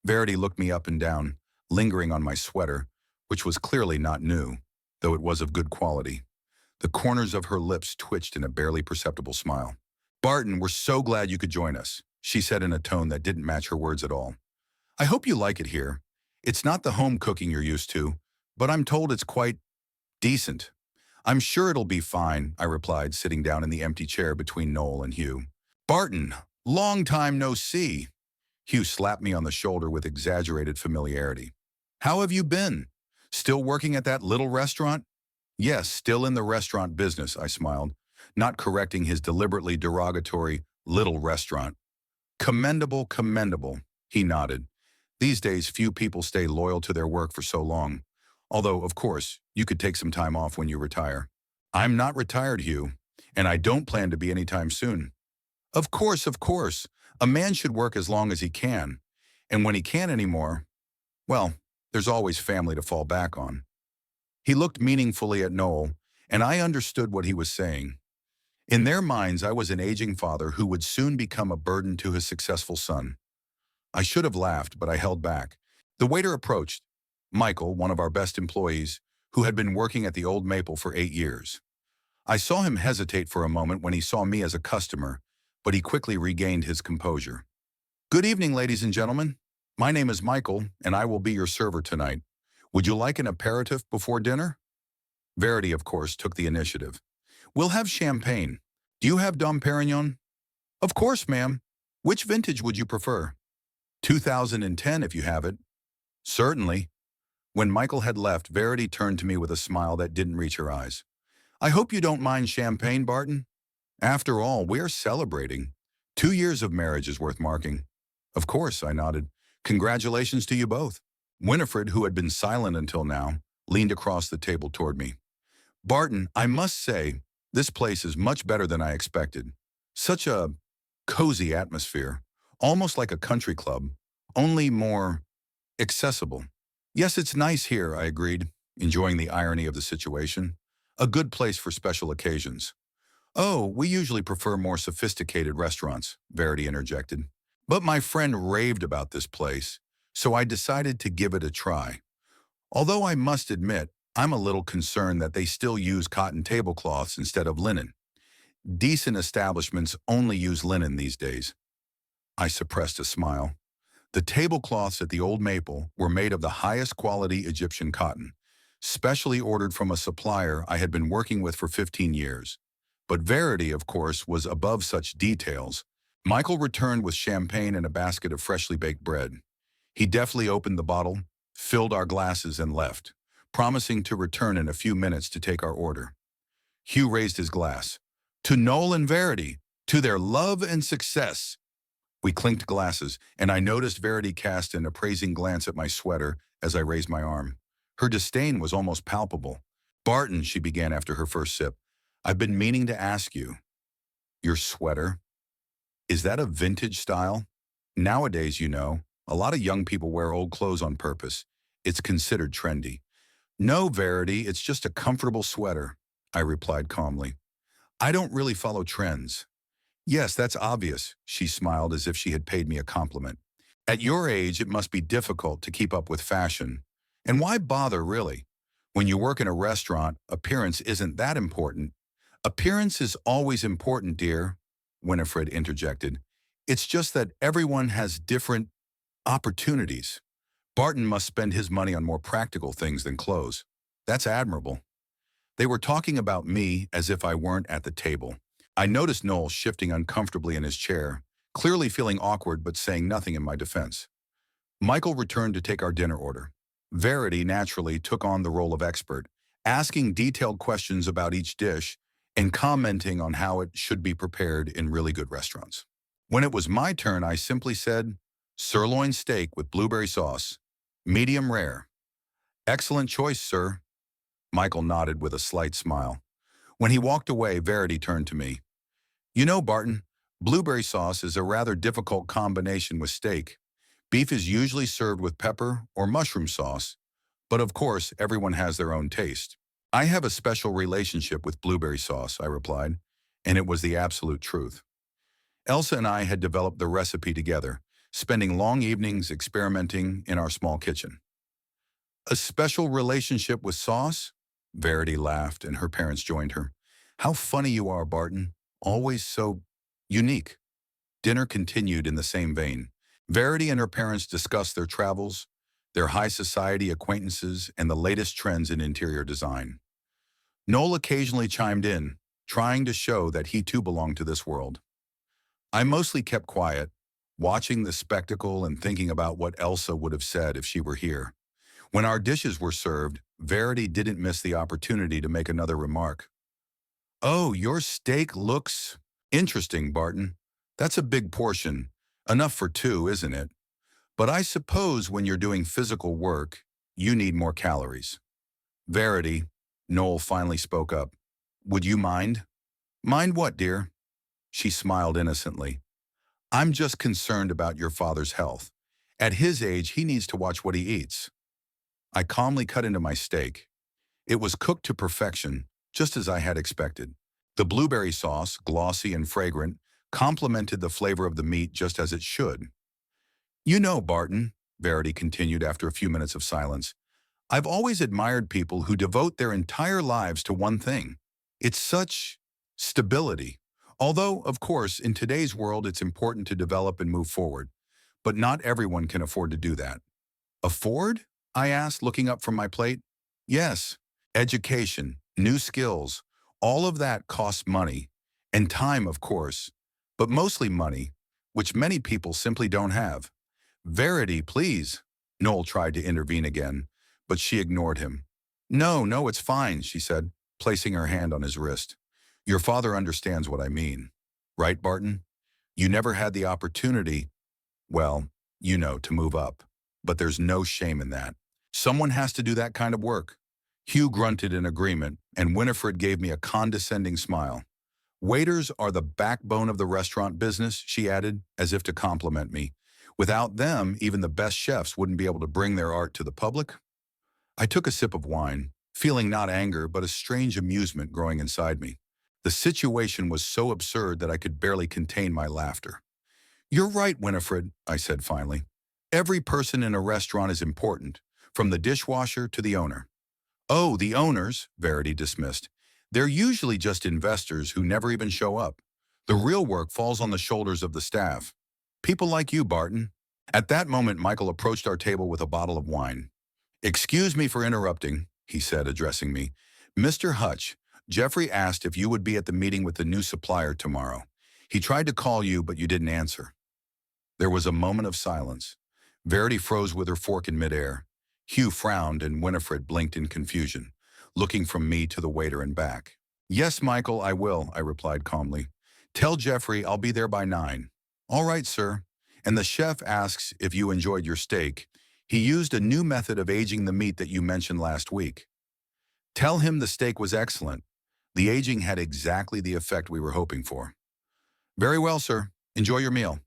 S1: Verity looked me up and down, lingering on my sweater, which was clearly not new, though it was of good quality. The corners of her lips twitched in a barely perceptible smile. "Barton, we're so glad you could join us," she said in a tone that didn't match her words at all. "I hope you like it here. It's not the home cooking you're used to, but I'm told it's quite decent." "I'm sure it'll be fine," I replied, sitting down in the empty chair between Noel and Hugh. "Barton, long time no see." Hugh slapped me on the shoulder with exaggerated familiarity. "How have you been? Still working at that little restaurant?" "Yes, still in the restaurant business," I smiled, not correcting his deliberately derogatory little restaurant. "Commendable, commendable," he nodded. These days, few people stay loyal to their work for so long. Although, of course, you could take some time off when you retire. "I'm not retired, Hugh, and I don't plan to be anytime soon." Of course, of course. A man should work as long as he can. And when he can't anymore, well, there's always family to fall back on. He looked meaningfully at Noel, and I understood what he was saying. In their minds, I was an aging father who would soon become a burden to his successful son. I should have laughed, but I held back. The waiter approached. Michael, one of our best employees, who had been working at the Old Maple for 8 years. I saw him hesitate for a moment when he saw me as a customer, but he quickly regained his composure. "Good evening, ladies and gentlemen. My name is Michael, and I will be your server tonight. Would you like an aperitif before dinner?" Verity, of course, took the initiative. "We'll have champagne. Do you have Dom Perignon?" "Of course, ma'am. Which vintage would you prefer?" 2010, if you have it." "Certainly." When Michael had left, Verity turned to me with a smile that didn't reach her eyes. "I hope you don't mind champagne, Barton. After all, we're celebrating. 2 years of marriage is worth marking." "Of course," I nodded. "Congratulations to you both." Winifred, who had been silent until now, leaned across the table toward me. "Barton, I must say, This place is much better than I expected. Such a cozy atmosphere, almost like a country club, only more accessible. Yes, it's nice here, I agreed, enjoying the irony of the situation. A good place for special occasions. Oh, we usually prefer more sophisticated restaurants, Verity interjected. But my friend raved about this place, so I decided to give it a try. Although I must admit, I'm a little concerned that they still use cotton tablecloths instead of linen. Decent establishments only use linen these days. I suppressed a smile. The tablecloths at the Old Maple were made of the highest quality Egyptian cotton, specially ordered from a supplier I had been working with for 15 years. But Verity, of course, was above such details. Michael returned with champagne and a basket of freshly baked bread. He deftly opened the bottle, filled our glasses, and left, promising to return in a few minutes to take our order. Hugh raised his glass. To Noel and Verity, to their love and success. We clinked glasses, and I noticed Verity cast an appraising glance at my sweater as I raised my arm. Her disdain was almost palpable. Barton, she began after her first sip, I've been meaning to ask you. Your sweater? Is that a vintage style? Nowadays, you know, a lot of young people wear old clothes on purpose. It's considered trendy. No, Verity, it's just a comfortable sweater, I replied calmly. I don't really follow trends. Yes, that's obvious, she smiled as if she had paid me a compliment. At your age, it must be difficult to keep up with fashion. And why bother, really? When you work in a restaurant, appearance isn't that important. Appearance is always important, dear, Winifred interjected. It's just that everyone has different opportunities. Barton must spend his money on more practical things than clothes. That's admirable. They were talking about me as if I weren't at the table. I noticed Noel shifting uncomfortably in his chair, clearly feeling awkward but saying nothing in my defense. Michael returned to take our dinner order. Verity naturally took on the role of expert, asking detailed questions about each dish and commenting on how it should be prepared in really good restaurants. When it was my turn, I simply said, sirloin steak with blueberry sauce, medium rare. Excellent choice, sir. Michael nodded with a slight smile. When he walked away, Verity turned to me. You know, Barton, blueberry sauce is a rather difficult combination with steak. Beef is usually served with pepper or mushroom sauce, but of course, everyone has their own taste. I have a special relationship with blueberry sauce, I replied, and it was the absolute truth. Elsa and I had developed the recipe together, spending long evenings experimenting in our small kitchen. A special relationship with sauce? Verity laughed, and her parents joined her. How funny you are, Barton. Always so unique. Dinner continued in the same vein. Verity and her parents discussed their travels, their high society acquaintances, and the latest trends in interior design. Noel occasionally chimed in, trying to show that he too belonged to this world. I mostly kept quiet, watching the spectacle and thinking about what Elsa would have said if she were here. When our dishes were served, Verity didn't miss the opportunity to make another remark. Oh, your steak looks interesting, Barton. That's a big portion. Enough for two, isn't it? But I suppose when you're doing physical work, you need more calories. Verity, Noel finally spoke up. Would you mind? Mind what, dear? She smiled innocently. I'm just concerned about your father's health. At his age, he needs to watch what he eats. I calmly cut into my steak. It was cooked to perfection, just as I had expected. The blueberry sauce, glossy and fragrant, complemented the flavor of the meat just as it should. You know, Barton, Verity continued after a few minutes of silence, I've always admired people who devote their entire lives to one thing. It's such stability. Although, of course, in today's world it's important to develop and move forward. But not everyone can afford to do that. Afford? I asked, looking up from my plate. Yes, education, new skills, all of that costs money. And time, of course. But mostly money, which many people simply don't have. Verity, please. Noel tried to intervene again, but she ignored him. No, it's fine, she said, placing her hand on his wrist. Your father understands what I mean. Right, Barton? You never had the opportunity, well, you know, to move up. But there's no shame in that. Someone has to do that kind of work. Hugh grunted in agreement, and Winifred gave me a condescending smile. Waiters are the backbone of the restaurant business, she added, as if to compliment me. Without them, even the best chefs wouldn't be able to bring their art to the public. I took a sip of wine, feeling not anger but a strange amusement growing inside me. The situation was so absurd that I could barely contain my laughter. You're right, Winifred, I said finally. Every person in a restaurant is important, from the dishwasher to the owner. Oh, the owners, Verity dismissed. They're usually just investors who never even show up. The real work falls on the shoulders of the staff. People like you, Barton. At that moment, Michael approached our table with a bottle of wine. Excuse me for interrupting, he said, addressing me. Mr. Hutch, Jeffrey asked if you would be at the meeting with the new supplier tomorrow. He tried to call you, but you didn't answer. There was a moment of silence. Verity froze with her fork in midair. Hugh frowned and Winifred blinked in confusion, looking from me to the waiter and back. Yes, Michael, I will, I replied calmly. Tell Jeffrey I'll be there by 9. All right, sir. And the chef asks if you enjoyed your steak. He used a new method of aging the meat that you mentioned last week. Tell him the steak was excellent. The aging had exactly the effect we were hoping for. Very well, sir. Enjoy your meal.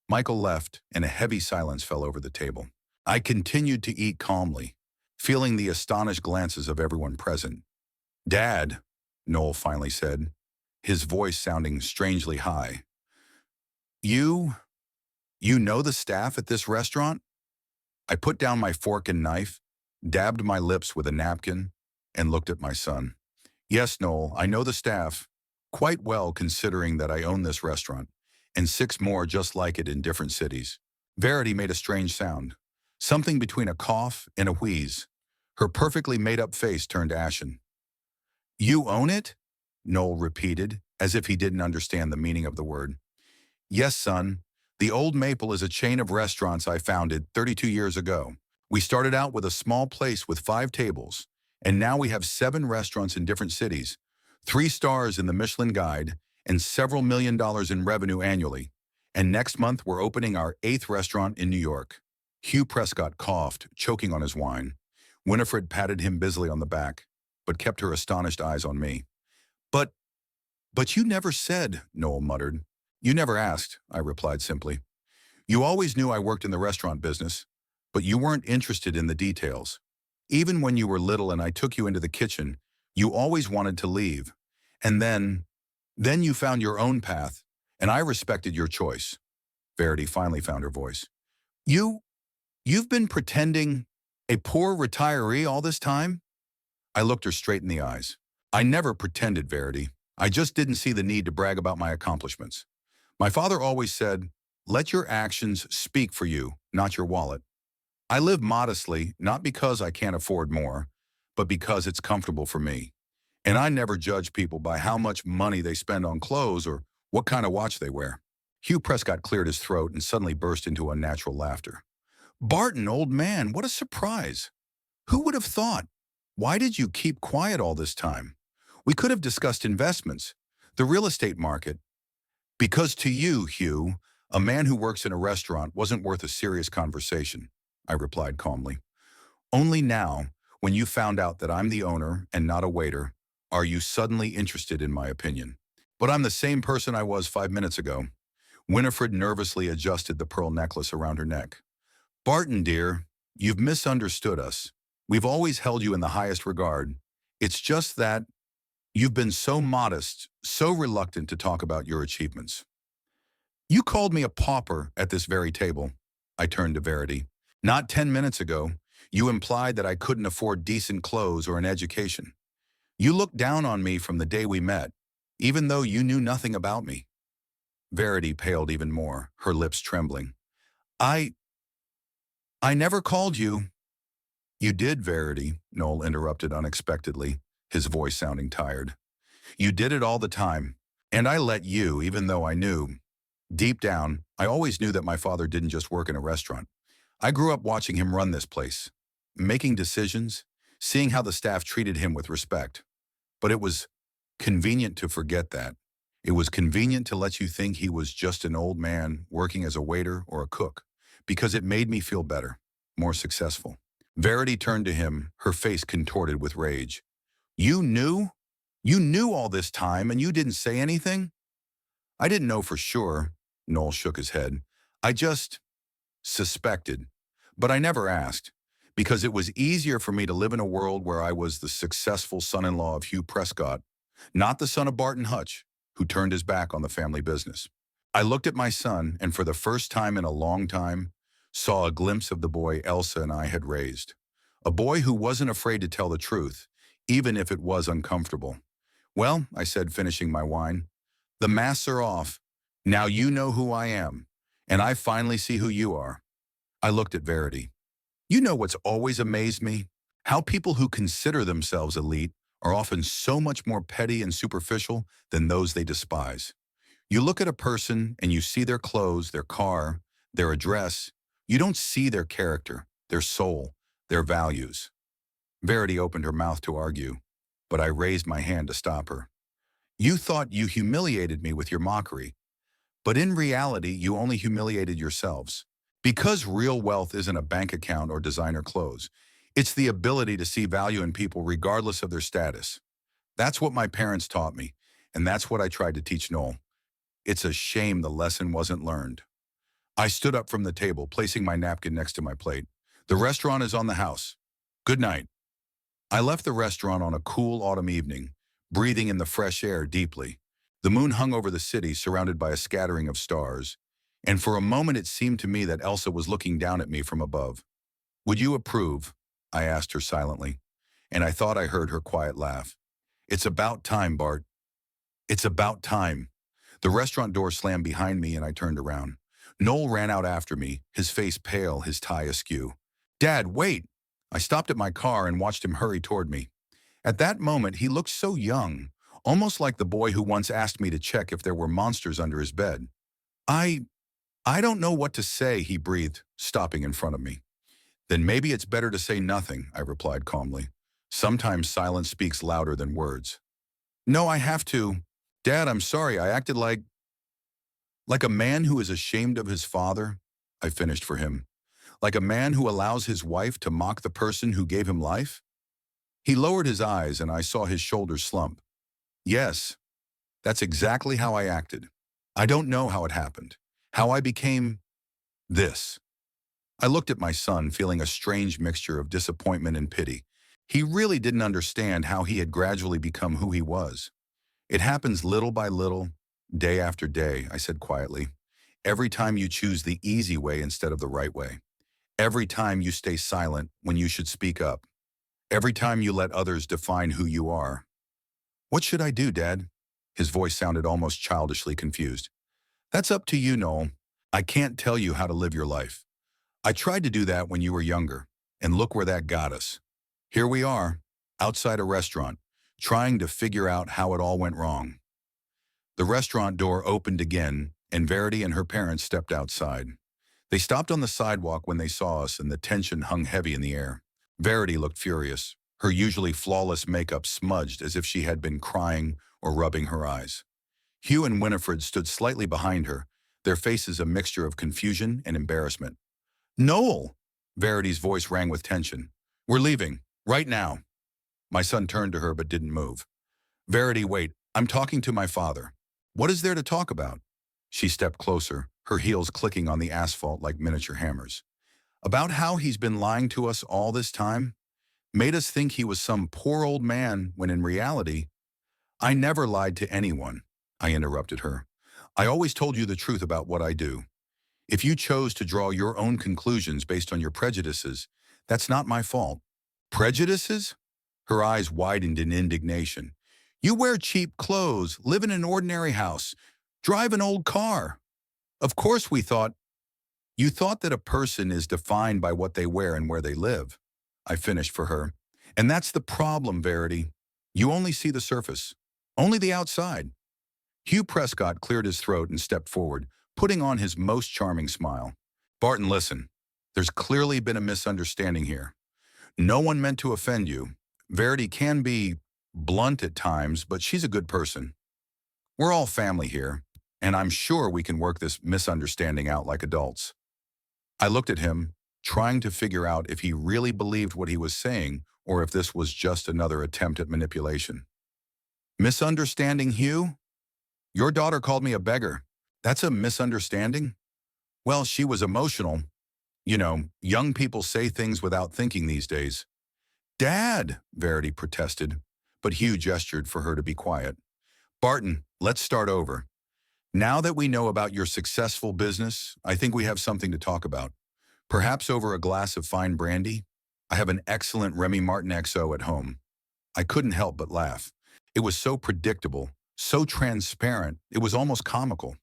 S1: Michael left, and a heavy silence fell over the table. I continued to eat calmly, feeling the astonished glances of everyone present. Dad, Noel finally said, his voice sounding strangely high. You know the staff at this restaurant? I put down my fork and knife, dabbed my lips with a napkin, and looked at my son. Yes, Noel, I know the staff, quite well considering that I own this restaurant, and 6 more just like it in different cities. Verity made a strange sound, something between a cough and a wheeze. Her perfectly made-up face turned ashen. You own it? Noel repeated, as if he didn't understand the meaning of the word. Yes, son. The Old Maple is a chain of restaurants I founded 32 years ago. We started out with a small place with 5 tables, and now we have 7 restaurants in different cities, 3 stars in the Michelin Guide, and several $1 million in revenue annually. And next month, we're opening our 8th restaurant in New York. Hugh Prescott coughed, choking on his wine. Winifred patted him busily on the back, but kept her astonished eyes on me. But you never said, Noel muttered. You never asked, I replied simply. You always knew I worked in the restaurant business, but you weren't interested in the details. Even when you were little and I took you into the kitchen, you always wanted to leave. And then you found your own path, and I respected your choice. Verity finally found her voice. You've been pretending a poor retiree all this time? I looked her straight in the eyes. I never pretended, Verity. I just didn't see the need to brag about my accomplishments. My father always said, let your actions speak for you, not your wallet. I live modestly, not because I can't afford more, but because it's comfortable for me. And I never judge people by how much money they spend on clothes or what kind of watch they wear. Hugh Prescott cleared his throat and suddenly burst into unnatural laughter. Barton, old man, what a surprise. Who would have thought? Why did you keep quiet all this time? We could have discussed investments, the real estate market. Because to you, Hugh, a man who works in a restaurant wasn't worth a serious conversation, I replied calmly. Only now, when you found out that I'm the owner and not a waiter, are you suddenly interested in my opinion. But I'm the same person I was 5 minutes ago. Winifred nervously adjusted the pearl necklace around her neck. Barton, dear, you've misunderstood us. We've always held you in the highest regard. It's just that you've been so modest, so reluctant to talk about your achievements. You called me a pauper at this very table. I turned to Verity. Not 10 minutes ago, you implied that I couldn't afford decent clothes or an education. You looked down on me from the day we met, even though you knew nothing about me. Verity paled even more, her lips trembling. I never called you. You did, Verity, Noel interrupted unexpectedly, his voice sounding tired. You did it all the time, and I let you, even though I knew. Deep down, I always knew that my father didn't just work in a restaurant. I grew up watching him run this place, making decisions, seeing how the staff treated him with respect. But it was convenient to forget that. It was convenient to let you think he was just an old man working as a waiter or a cook, because it made me feel better, more successful. Verity turned to him, her face contorted with rage. You knew? You knew all this time and you didn't say anything? I didn't know for sure, Noel shook his head. I just suspected. But I never asked, because it was easier for me to live in a world where I was the successful son-in-law of Hugh Prescott, not the son of Barton Hutch, who turned his back on the family business. I looked at my son and for the first time in a long time, saw a glimpse of the boy Elsa and I had raised. A boy who wasn't afraid to tell the truth, even if it was uncomfortable. Well, I said, finishing my wine, the masks are off. Now you know who I am, and I finally see who you are. I looked at Verity. You know what's always amazed me? How people who consider themselves elite are often so much more petty and superficial than those they despise. You look at a person and you see their clothes, their car, their address. You don't see their character, their soul, their values. Verity opened her mouth to argue, but I raised my hand to stop her. You thought you humiliated me with your mockery, but in reality, you only humiliated yourselves. Because real wealth isn't a bank account or designer clothes. It's the ability to see value in people regardless of their status. That's what my parents taught me, and that's what I tried to teach Noel. It's a shame the lesson wasn't learned. I stood up from the table, placing my napkin next to my plate. The restaurant is on the house. Good night. I left the restaurant on a cool autumn evening, breathing in the fresh air deeply. The moon hung over the city, surrounded by a scattering of stars, and for a moment it seemed to me that Elsa was looking down at me from above. Would you approve? I asked her silently, and I thought I heard her quiet laugh. It's about time, Bart. It's about time. The restaurant door slammed behind me and I turned around. Noel ran out after me, his face pale, his tie askew. Dad, wait! I stopped at my car and watched him hurry toward me. At that moment, he looked so young, almost like the boy who once asked me to check if there were monsters under his bed. I don't know what to say, he breathed, stopping in front of me. Then maybe it's better to say nothing, I replied calmly. Sometimes silence speaks louder than words. No, I have to. Dad, I'm sorry, I acted like a man who is ashamed of his father, I finished for him. Like a man who allows his wife to mock the person who gave him life? He lowered his eyes and I saw his shoulders slump. Yes, that's exactly how I acted. I don't know how it happened, how I became this. I looked at my son, feeling a strange mixture of disappointment and pity. He really didn't understand how he had gradually become who he was. It happens little by little, day after day, I said quietly. Every time you choose the easy way instead of the right way. Every time you stay silent when you should speak up. Every time you let others define who you are. What should I do, Dad? His voice sounded almost childishly confused. That's up to you, Noel. I can't tell you how to live your life. I tried to do that when you were younger, and look where that got us. Here we are, outside a restaurant, trying to figure out how it all went wrong. The restaurant door opened again, and Verity and her parents stepped outside. They stopped on the sidewalk when they saw us, and the tension hung heavy in the air. Verity looked furious, her usually flawless makeup smudged as if she had been crying or rubbing her eyes. Hugh and Winifred stood slightly behind her, their faces a mixture of confusion and embarrassment. Noel! Verity's voice rang with tension. We're leaving, right now. My son turned to her but didn't move. Verity, wait, I'm talking to my father. What is there to talk about? She stepped closer, her heels clicking on the asphalt like miniature hammers. About how he's been lying to us all this time? Made us think he was some poor old man when in reality, I never lied to anyone, I interrupted her. I always told you the truth about what I do. If you chose to draw your own conclusions based on your prejudices, that's not my fault. Prejudices? Her eyes widened in indignation. You wear cheap clothes, live in an ordinary house, drive an old car. Of course you thought that a person is defined by what they wear and where they live. I finished for her. And that's the problem, Verity. You only see the surface, only the outside. Hugh Prescott cleared his throat and stepped forward, putting on his most charming smile. Barton, listen. There's clearly been a misunderstanding here. No one meant to offend you. Verity can be blunt at times, but she's a good person. We're all family here, and I'm sure we can work this misunderstanding out like adults. I looked at him, trying to figure out if he really believed what he was saying or if this was just another attempt at manipulation. Misunderstanding, Hugh? Your daughter called me a beggar. That's a misunderstanding? Well, she was emotional. You know, young people say things without thinking these days. Dad, Verity protested, but Hugh gestured for her to be quiet. Barton, let's start over. Now that we know about your successful business, I think we have something to talk about. Perhaps over a glass of fine brandy? I have an excellent Remy Martin XO at home. I couldn't help but laugh. It was so predictable, so transparent, it was almost comical.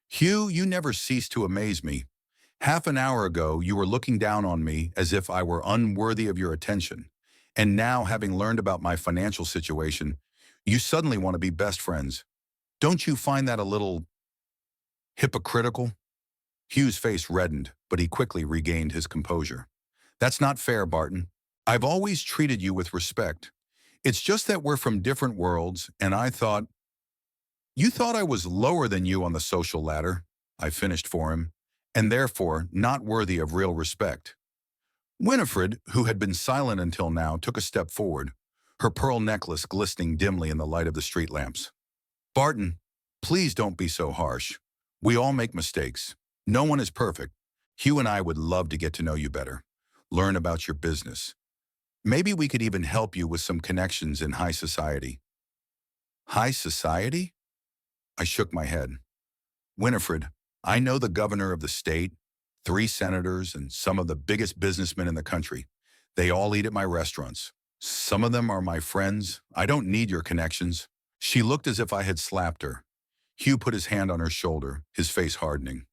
S1: Hugh, you never cease to amaze me. Half an hour ago, you were looking down on me as if I were unworthy of your attention. And now, having learned about my financial situation, you suddenly want to be best friends. Don't you find that a little hypocritical? Hugh's face reddened, but he quickly regained his composure. That's not fair, Barton. I've always treated you with respect. It's just that we're from different worlds, and you thought I was lower than you on the social ladder, I finished for him, and therefore not worthy of real respect. Winifred, who had been silent until now, took a step forward, her pearl necklace glistening dimly in the light of the street lamps. Barton, please don't be so harsh. We all make mistakes. No one is perfect. Hugh and I would love to get to know you better, learn about your business. Maybe we could even help you with some connections in high society. High society? I shook my head. Winifred, I know the governor of the state, 3 senators, and some of the biggest businessmen in the country. They all eat at my restaurants. Some of them are my friends. I don't need your connections. She looked as if I had slapped her. Hugh put his hand on her shoulder, his face hardening.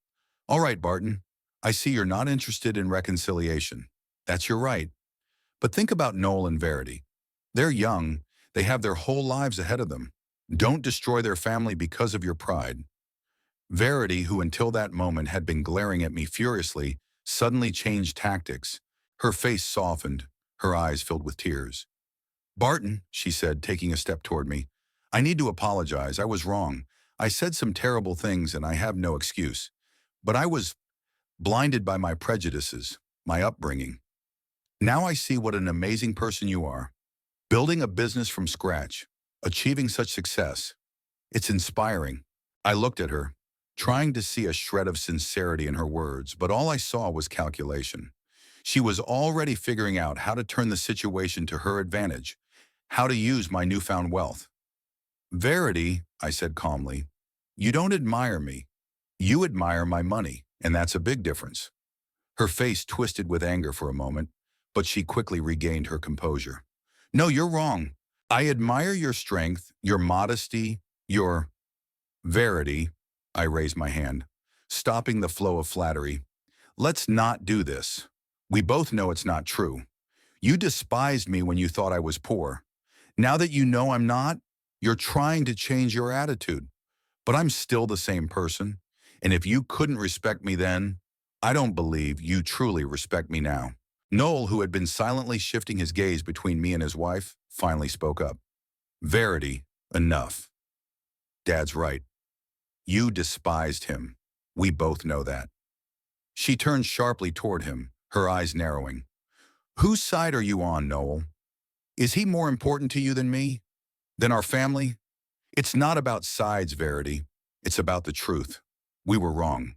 S1: All right, Barton. I see you're not interested in reconciliation. That's your right. But think about Noel and Verity. They're young. They have their whole lives ahead of them. Don't destroy their family because of your pride. Verity, who until that moment had been glaring at me furiously, suddenly changed tactics. Her face softened, her eyes filled with tears. Barton, she said, taking a step toward me, I need to apologize. I was wrong. I said some terrible things and I have no excuse. But I was blinded by my prejudices, my upbringing. Now I see what an amazing person you are. Building a business from scratch, achieving such success. It's inspiring. I looked at her, trying to see a shred of sincerity in her words, but all I saw was calculation. She was already figuring out how to turn the situation to her advantage, how to use my newfound wealth. Verity, I said calmly, you don't admire me. You admire my money, and that's a big difference. Her face twisted with anger for a moment, but she quickly regained her composure. No, you're wrong. I admire your strength, your modesty, your Verity. I raised my hand, stopping the flow of flattery. Let's not do this. We both know it's not true. You despised me when you thought I was poor. Now that you know I'm not, you're trying to change your attitude. But I'm still the same person, and if you couldn't respect me then, I don't believe you truly respect me now. Noel, who had been silently shifting his gaze between me and his wife, finally spoke up. Verity, enough. Dad's right. You despised him. We both know that. She turned sharply toward him, her eyes narrowing. Whose side are you on, Noel? Is he more important to you than me? Than our family? It's not about sides, Verity. It's about the truth. We were wrong.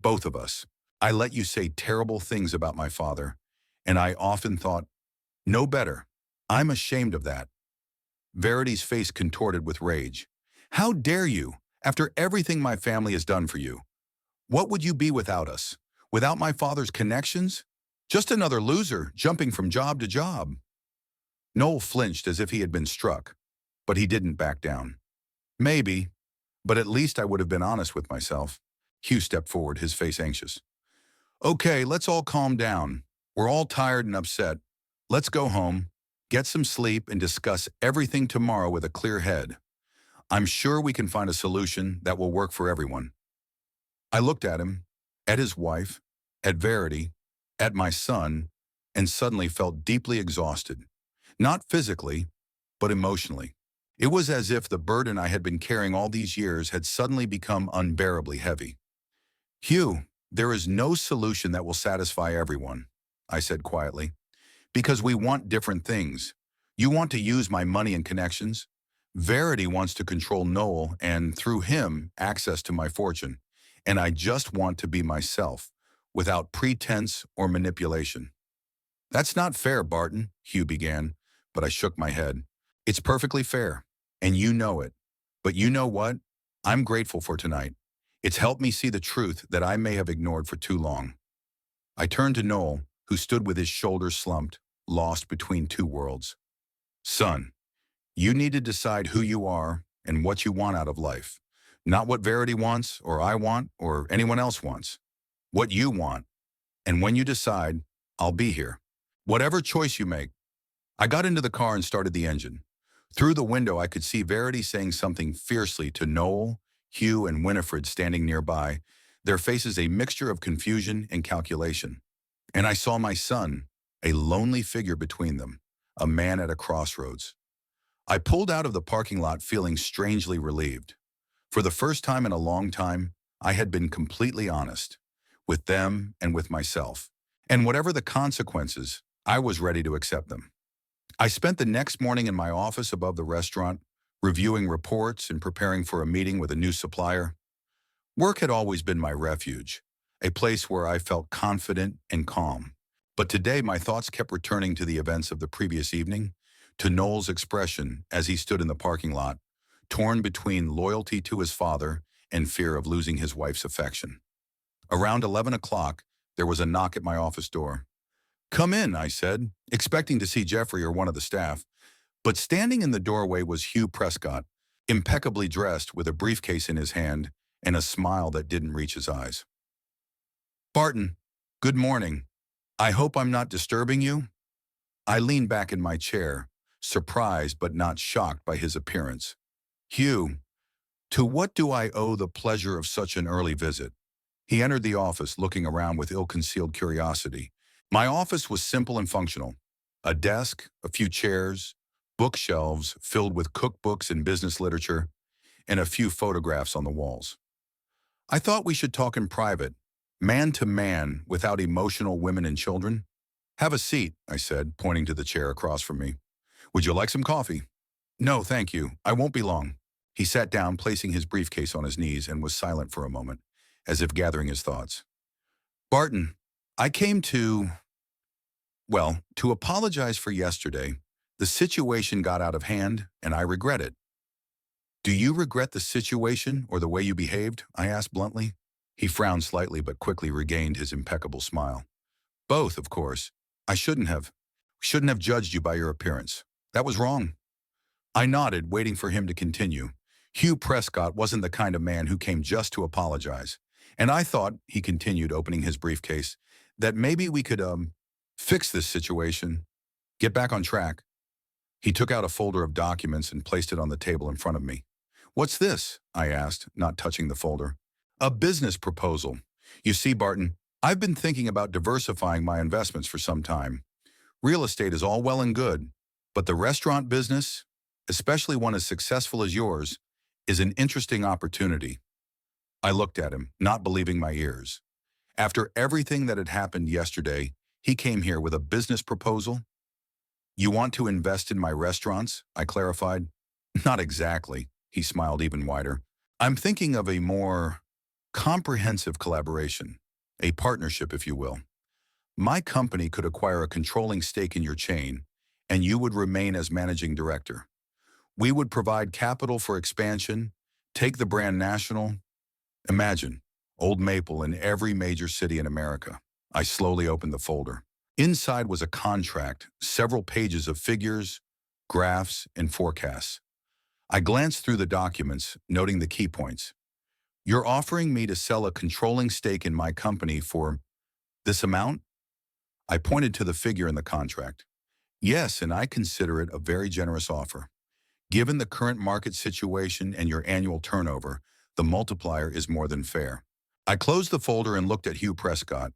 S1: Both of us. I let you say terrible things about my father, and I often thought, no better. I'm ashamed of that. Verity's face contorted with rage. How dare you, after everything my family has done for you? What would you be without us? Without my father's connections? Just another loser, jumping from job to job. Noel flinched as if he had been struck, but he didn't back down. Maybe, but at least I would have been honest with myself. Hugh stepped forward, his face anxious. Okay, let's all calm down. We're all tired and upset. Let's go home, get some sleep, and discuss everything tomorrow with a clear head. I'm sure we can find a solution that will work for everyone. I looked at him, at his wife, at Verity, at my son, and suddenly felt deeply exhausted. Not physically, but emotionally. It was as if the burden I had been carrying all these years had suddenly become unbearably heavy. Hugh, there is no solution that will satisfy everyone. I said quietly. Because we want different things. You want to use my money and connections. Verity wants to control Noel and, through him, access to my fortune. And I just want to be myself, without pretense or manipulation. That's not fair, Barton, Hugh began, but I shook my head. It's perfectly fair, and you know it. But you know what? I'm grateful for tonight. It's helped me see the truth that I may have ignored for too long. I turned to Noel, who stood with his shoulders slumped, lost between two worlds. Son, you need to decide who you are and what you want out of life. Not what Verity wants, or I want, or anyone else wants. What you want. And when you decide, I'll be here. Whatever choice you make. I got into the car and started the engine. Through the window, I could see Verity saying something fiercely to Noel, Hugh, and Winifred standing nearby, their faces a mixture of confusion and calculation. And I saw my son, a lonely figure between them, a man at a crossroads. I pulled out of the parking lot feeling strangely relieved. For the first time in a long time, I had been completely honest, with them and with myself. And whatever the consequences, I was ready to accept them. I spent the next morning in my office above the restaurant, reviewing reports and preparing for a meeting with a new supplier. Work had always been my refuge, a place where I felt confident and calm. But today my thoughts kept returning to the events of the previous evening, to Noel's expression as he stood in the parking lot, torn between loyalty to his father and fear of losing his wife's affection. Around 11 o'clock, there was a knock at my office door. Come in, I said, expecting to see Jeffrey or one of the staff. But standing in the doorway was Hugh Prescott, impeccably dressed with a briefcase in his hand and a smile that didn't reach his eyes. Barton, good morning. I hope I'm not disturbing you? I leaned back in my chair, surprised but not shocked by his appearance. Hugh, to what do I owe the pleasure of such an early visit? He entered the office, looking around with ill-concealed curiosity. My office was simple and functional. A desk, a few chairs, bookshelves filled with cookbooks and business literature, and a few photographs on the walls. I thought we should talk in private, man to man, without emotional women and children. Have a seat, I said, pointing to the chair across from me. Would you like some coffee? No, thank you. I won't be long. He sat down, placing his briefcase on his knees, and was silent for a moment, as if gathering his thoughts. Barton, I came to apologize for yesterday. The situation got out of hand, and I regret it. Do you regret the situation or the way you behaved? I asked bluntly. He frowned slightly but quickly regained his impeccable smile. Both, of course. I shouldn't have judged you by your appearance. That was wrong. I nodded, waiting for him to continue. Hugh Prescott wasn't the kind of man who came just to apologize. And I thought, he continued, opening his briefcase, that maybe we could, fix this situation, get back on track. He took out a folder of documents and placed it on the table in front of me. What's this? I asked, not touching the folder. A business proposal. You see, Barton, I've been thinking about diversifying my investments for some time. Real estate is all well and good, but the restaurant business, especially one as successful as yours, is an interesting opportunity. I looked at him, not believing my ears. After everything that had happened yesterday, he came here with a business proposal. You want to invest in my restaurants? I clarified. Not exactly, he smiled even wider. I'm thinking of a more comprehensive collaboration, a partnership, if you will. My company could acquire a controlling stake in your chain, and you would remain as managing director. We would provide capital for expansion, take the brand national. Imagine, Old Maple in every major city in America. I slowly opened the folder. Inside was a contract, several pages of figures, graphs, and forecasts. I glanced through the documents, noting the key points. You're offering me to sell a controlling stake in my company for this amount? I pointed to the figure in the contract. Yes, and I consider it a very generous offer. Given the current market situation and your annual turnover, the multiplier is more than fair. I closed the folder and looked at Hugh Prescott.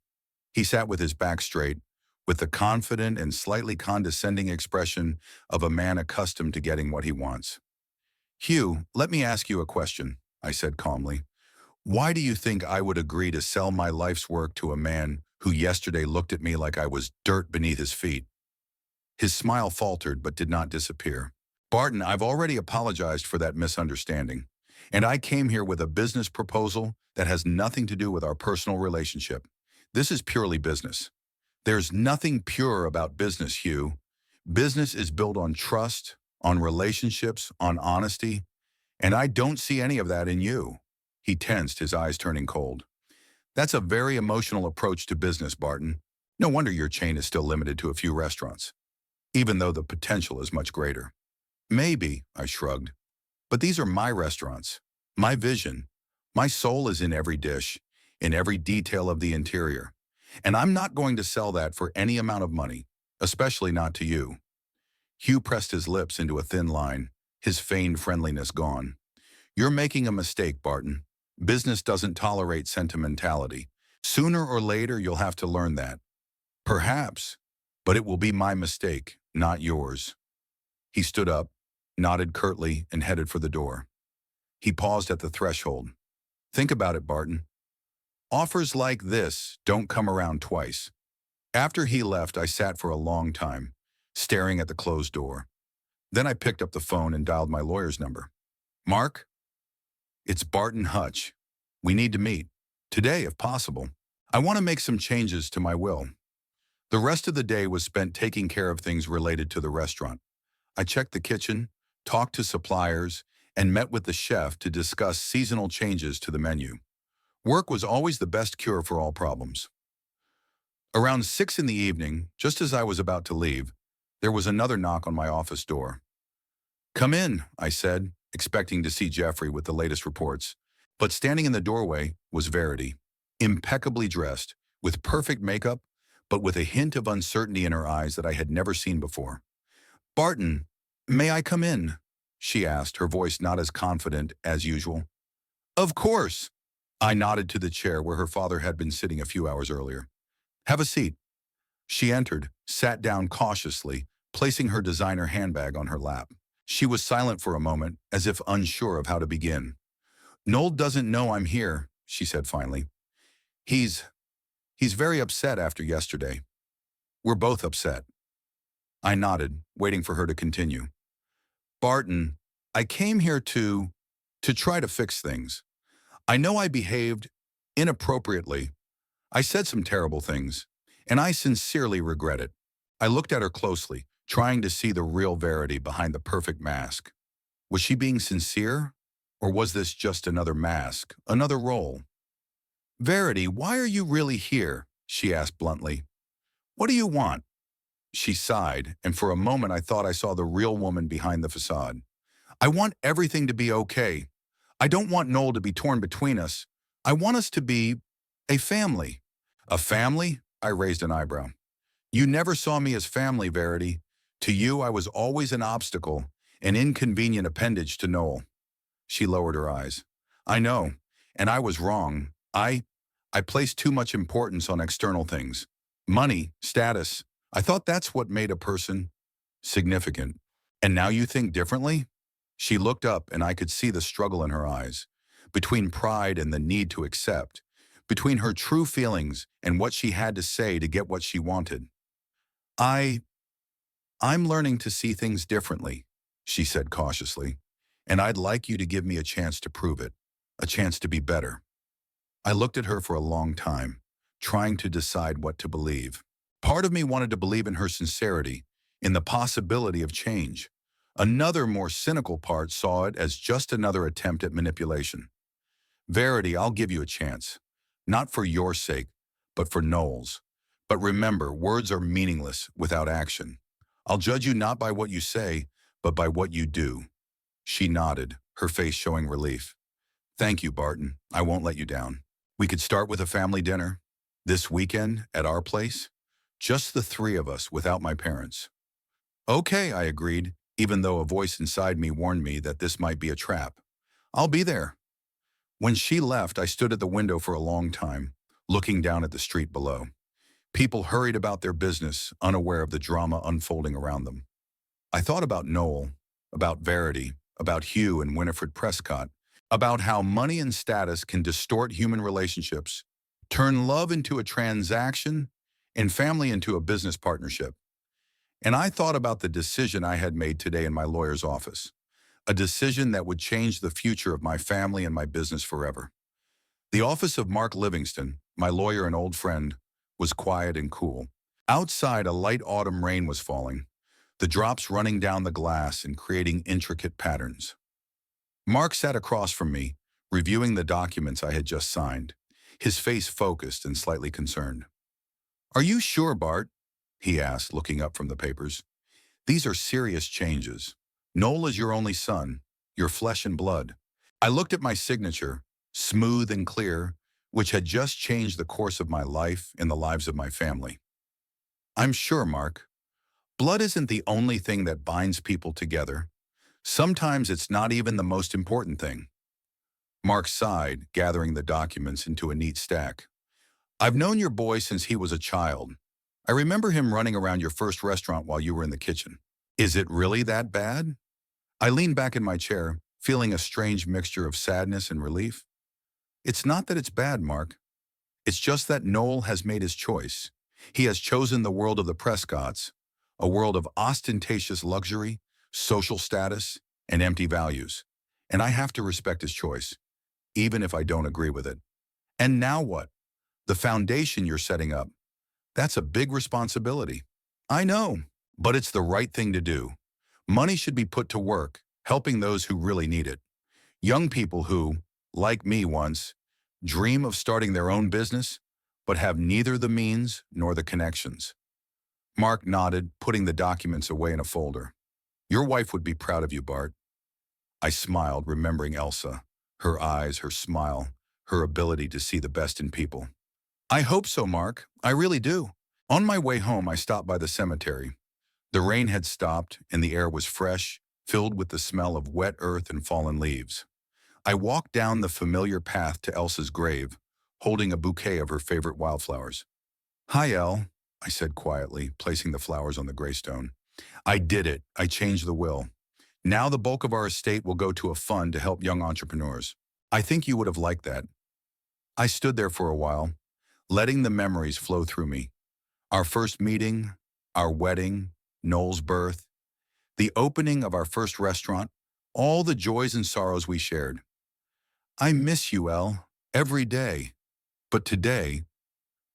S1: He sat with his back straight, with the confident and slightly condescending expression of a man accustomed to getting what he wants. Hugh, let me ask you a question, I said calmly. Why do you think I would agree to sell my life's work to a man who yesterday looked at me like I was dirt beneath his feet. His smile faltered but did not disappear. Barton, I've already apologized for that misunderstanding, and I came here with a business proposal that has nothing to do with our personal relationship. This is purely business. There's nothing pure about business, Hugh. Business is built on trust, on relationships, on honesty, and I don't see any of that in you. He tensed, his eyes turning cold. That's a very emotional approach to business, Barton. No wonder your chain is still limited to a few restaurants, even though the potential is much greater. Maybe, I shrugged, but these are my restaurants, my vision. My soul is in every dish, in every detail of the interior. And I'm not going to sell that for any amount of money, especially not to you. Hugh pressed his lips into a thin line, his feigned friendliness gone. You're making a mistake, Barton. Business doesn't tolerate sentimentality. Sooner or later, you'll have to learn that. Perhaps, but it will be my mistake, not yours. He stood up, nodded curtly, and headed for the door. He paused at the threshold. Think about it, Barton. Offers like this don't come around twice. After he left, I sat for a long time, staring at the closed door. Then I picked up the phone and dialed my lawyer's number. Mark? It's Barton Hutch. We need to meet. Today, if possible. I want to make some changes to my will. The rest of the day was spent taking care of things related to the restaurant. I checked the kitchen, talked to suppliers, and met with the chef to discuss seasonal changes to the menu. Work was always the best cure for all problems. Around 6 in the evening, just as I was about to leave, there was another knock on my office door. Come in, I said, expecting to see Jeffrey with the latest reports. But standing in the doorway was Verity, impeccably dressed, with perfect makeup, but with a hint of uncertainty in her eyes that I had never seen before. Barton, may I come in? She asked, her voice not as confident as usual. Of course. I nodded to the chair where her father had been sitting a few hours earlier. Have a seat. She entered, sat down cautiously, placing her designer handbag on her lap. She was silent for a moment, as if unsure of how to begin. Noel doesn't know I'm here, she said finally. He's very upset after yesterday. We're both upset. I nodded, waiting for her to continue. Barton, I came here to try to fix things. I know I behaved inappropriately. I said some terrible things, and I sincerely regret it. I looked at her closely, trying to see the real Verity behind the perfect mask. Was she being sincere? Or was this just another mask, another role? Verity, why are you really here? She asked bluntly. What do you want? She sighed, and for a moment I thought I saw the real woman behind the facade. I want everything to be okay. I don't want Noel to be torn between us. I want us to be a family. A family? I raised an eyebrow. You never saw me as family, Verity. To you, I was always an obstacle, an inconvenient appendage to Noel. She lowered her eyes. I know, and I was wrong. I placed too much importance on external things. Money, status. I thought that's what made a person significant. And now you think differently? She looked up and I could see the struggle in her eyes, between pride and the need to accept, between her true feelings and what she had to say to get what she wanted. I'm learning to see things differently, she said cautiously, and I'd like you to give me a chance to prove it, a chance to be better. I looked at her for a long time, trying to decide what to believe. Part of me wanted to believe in her sincerity, in the possibility of change. Another, more cynical part saw it as just another attempt at manipulation. Verity, I'll give you a chance. Not for your sake, but for Noel's. But remember, words are meaningless without action. I'll judge you not by what you say, but by what you do. She nodded, her face showing relief. Thank you, Barton. I won't let you down. We could start with a family dinner. This weekend, at our place. Just the three of us, without my parents. Okay, I agreed, even though a voice inside me warned me that this might be a trap. I'll be there. When she left, I stood at the window for a long time, looking down at the street below. People hurried about their business, unaware of the drama unfolding around them. I thought about Noel, about Verity, about Hugh and Winifred Prescott, about how money and status can distort human relationships, turn love into a transaction, and family into a business partnership. And I thought about the decision I had made today in my lawyer's office, a decision that would change the future of my family and my business forever. The office of Mark Livingston, my lawyer and old friend, was quiet and cool. Outside, a light autumn rain was falling, the drops running down the glass and creating intricate patterns. Mark sat across from me, reviewing the documents I had just signed, his face focused and slightly concerned. "Are you sure, Bart?" he asked, looking up from the papers. "These are serious changes. Noel is your only son, your flesh and blood." I looked at my signature, smooth and clear, which had just changed the course of my life and the lives of my family. "I'm sure, Mark. Blood isn't the only thing that binds people together. Sometimes it's not even the most important thing." Mark sighed, gathering the documents into a neat stack. "I've known your boy since he was a child. I remember him running around your first restaurant while you were in the kitchen. Is it really that bad?" I leaned back in my chair, feeling a strange mixture of sadness and relief. "It's not that it's bad, Mark. It's just that Noel has made his choice. He has chosen the world of the Prescotts, a world of ostentatious luxury, social status, and empty values. And I have to respect his choice, even if I don't agree with it. And now what? The foundation you're setting up. That's a big responsibility." "I know, but it's the right thing to do. Money should be put to work, helping those who really need it. Young people who, like me once, dream of starting their own business, but have neither the means nor the connections." Mark nodded, putting the documents away in a folder. "Your wife would be proud of you, Bart." I smiled, remembering Elsa, her eyes, her smile, her ability to see the best in people. "I hope so, Mark. I really do." On my way home, I stopped by the cemetery. The rain had stopped, and the air was fresh, filled with the smell of wet earth and fallen leaves. I walked down the familiar path to Elsa's grave, holding a bouquet of her favorite wildflowers. "Hi, El," I said quietly, placing the flowers on the gravestone. "I did it. I changed the will. Now the bulk of our estate will go to a fund to help young entrepreneurs. I think you would have liked that." I stood there for a while, letting the memories flow through me. Our first meeting, our wedding, Noel's birth, the opening of our first restaurant, all the joys and sorrows we shared. I miss you, El, every day. But today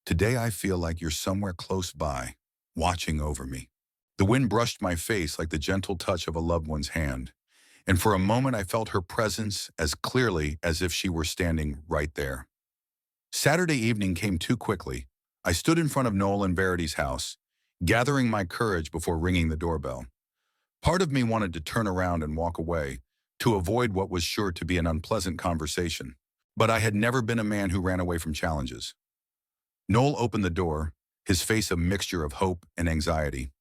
S1: I feel like you're somewhere close by, watching over me. The wind brushed my face like the gentle touch of a loved one's hand, and for a moment I felt her presence as clearly as if she were standing right there. Saturday evening came too quickly. I stood in front of Noel and Verity's house, gathering my courage before ringing the doorbell. Part of me wanted to turn around and walk away, to avoid what was sure to be an unpleasant conversation. But I had never been a man who ran away from challenges. Noel opened the door, his face a mixture of hope and anxiety.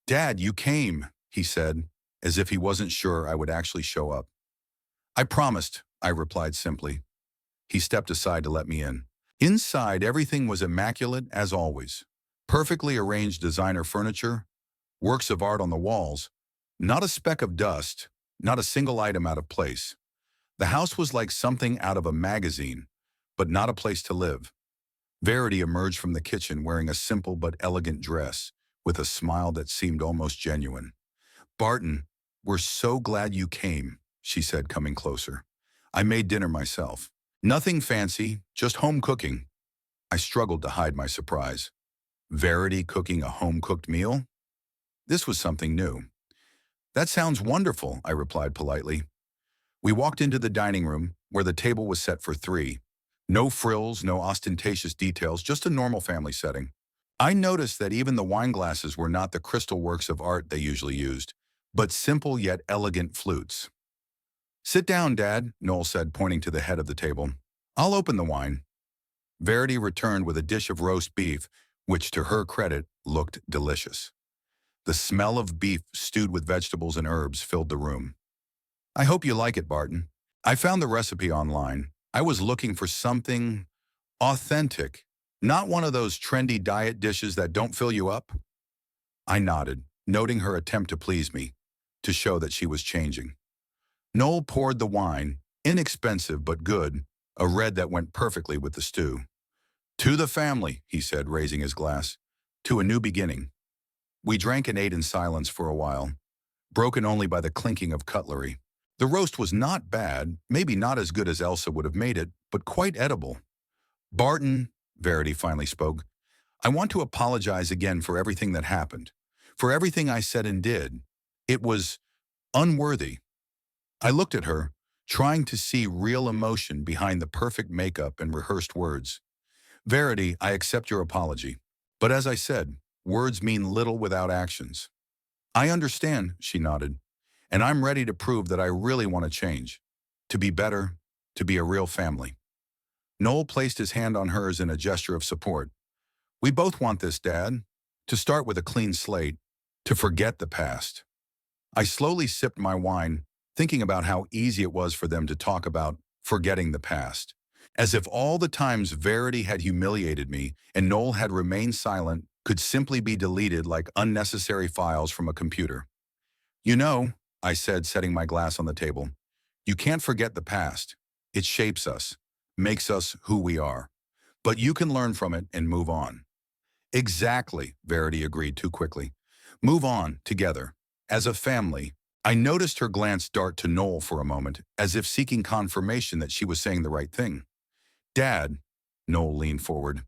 S1: "Dad, you came," he said, as if he wasn't sure I would actually show up. "I promised," I replied simply. He stepped aside to let me in. Inside, everything was immaculate as always. Perfectly arranged designer furniture, works of art on the walls, not a speck of dust, not a single item out of place. The house was like something out of a magazine, but not a place to live. Verity emerged from the kitchen wearing a simple but elegant dress, with a smile that seemed almost genuine. "Barton, we're so glad you came," she said, coming closer. "I made dinner myself. Nothing fancy, just home cooking." I struggled to hide my surprise. Verity cooking a home-cooked meal? This was something new. "That sounds wonderful," I replied politely. We walked into the dining room, where the table was set for three. No frills, no ostentatious details, just a normal family setting. I noticed that even the wine glasses were not the crystal works of art they usually used, but simple yet elegant flutes. "Sit down, Dad," Noel said, pointing to the head of the table. "I'll open the wine." Verity returned with a dish of roast beef, which, to her credit, looked delicious. The smell of beef stewed with vegetables and herbs filled the room. "I hope you like it, Barton. I found the recipe online. I was looking for something authentic, not one of those trendy diet dishes that don't fill you up." I nodded, noting her attempt to please me, to show that she was changing. Noel poured the wine, inexpensive but good, a red that went perfectly with the stew. To the family, he said, raising his glass. To a new beginning. We drank and ate in silence for a while, broken only by the clinking of cutlery. The roast was not bad, maybe not as good as Elsa would have made it, but quite edible. Barton, Verity finally spoke, I want to apologize again for everything that happened, for everything I said and did. It was unworthy. I looked at her, trying to see real emotion behind the perfect makeup and rehearsed words. Verity, I accept your apology. But as I said, words mean little without actions. I understand, she nodded, and I'm ready to prove that I really want to change. To be better, to be a real family. Noel placed his hand on hers in a gesture of support. We both want this, Dad. To start with a clean slate, to forget the past. I slowly sipped my wine, thinking about how easy it was for them to talk about forgetting the past. As if all the times Verity had humiliated me and Noel had remained silent could simply be deleted like unnecessary files from a computer. You know, I said, setting my glass on the table, you can't forget the past. It shapes us, makes us who we are. But you can learn from it and move on. Exactly, Verity agreed too quickly. Move on, together. As a family. I noticed her glance dart to Noel for a moment, as if seeking confirmation that she was saying the right thing. Dad, Noel leaned forward,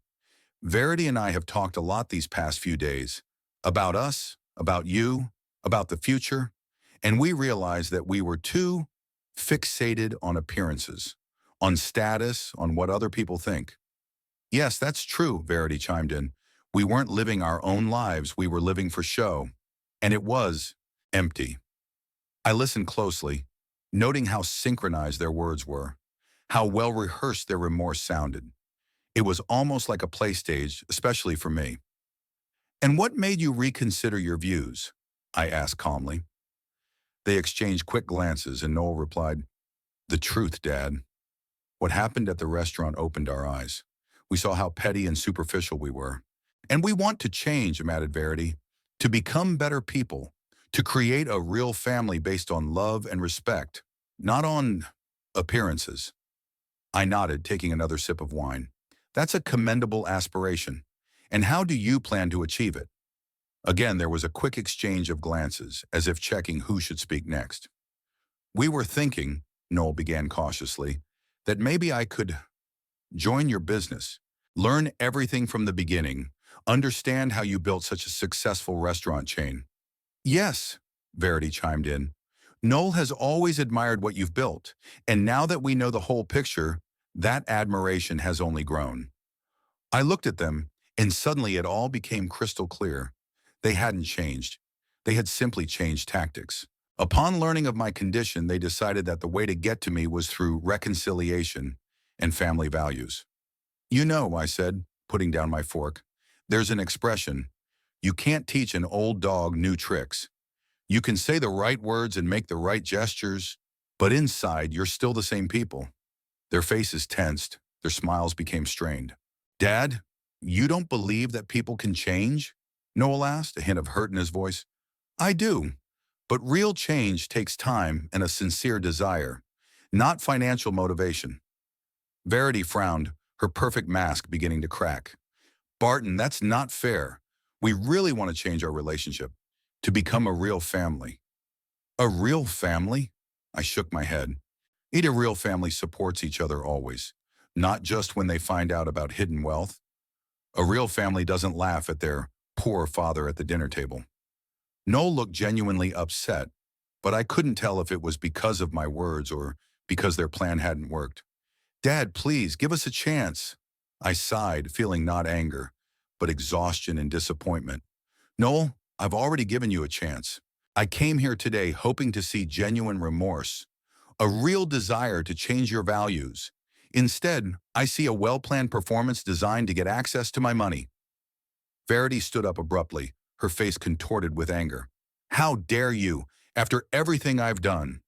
S1: Verity and I have talked a lot these past few days. About us, about you, about the future, and we realized that we were too fixated on appearances, on status, on what other people think. Yes, that's true, Verity chimed in. We weren't living our own lives, we were living for show. And it was empty. I listened closely, noting how synchronized their words were, how well rehearsed their remorse sounded. It was almost like a play stage, especially for me. And what made you reconsider your views? I asked calmly. They exchanged quick glances and Noel replied, The truth, Dad. What happened at the restaurant opened our eyes. We saw how petty and superficial we were. And we want to change, added Verity, to become better people, to create a real family based on love and respect, not on appearances. I nodded, taking another sip of wine. That's a commendable aspiration. And how do you plan to achieve it? Again, there was a quick exchange of glances, as if checking who should speak next. We were thinking, Noel began cautiously, that maybe I could join your business, learn everything from the beginning, understand how you built such a successful restaurant chain. Yes, Verity chimed in. Noel has always admired what you've built, and now that we know the whole picture, that admiration has only grown. I looked at them, and suddenly it all became crystal clear. They hadn't changed. They had simply changed tactics. Upon learning of my condition, they decided that the way to get to me was through reconciliation and family values. You know, I said, putting down my fork, there's an expression, you can't teach an old dog new tricks. You can say the right words and make the right gestures, but inside you're still the same people. Their faces tensed, their smiles became strained. Dad, you don't believe that people can change? Noel asked, a hint of hurt in his voice. I do, but real change takes time and a sincere desire, not financial motivation. Verity frowned, her perfect mask beginning to crack. Barton, that's not fair. We really want to change our relationship, to become a real family. A real family? I shook my head. A real family supports each other always, not just when they find out about hidden wealth. A real family doesn't laugh at their poor father at the dinner table. Noel looked genuinely upset, but I couldn't tell if it was because of my words or because their plan hadn't worked. Dad, please, give us a chance. I sighed, feeling not anger, but exhaustion and disappointment. Noel, I've already given you a chance. I came here today hoping to see genuine remorse, a real desire to change your values. Instead, I see a well-planned performance designed to get access to my money. Verity stood up abruptly, her face contorted with anger. How dare you, after everything I've done?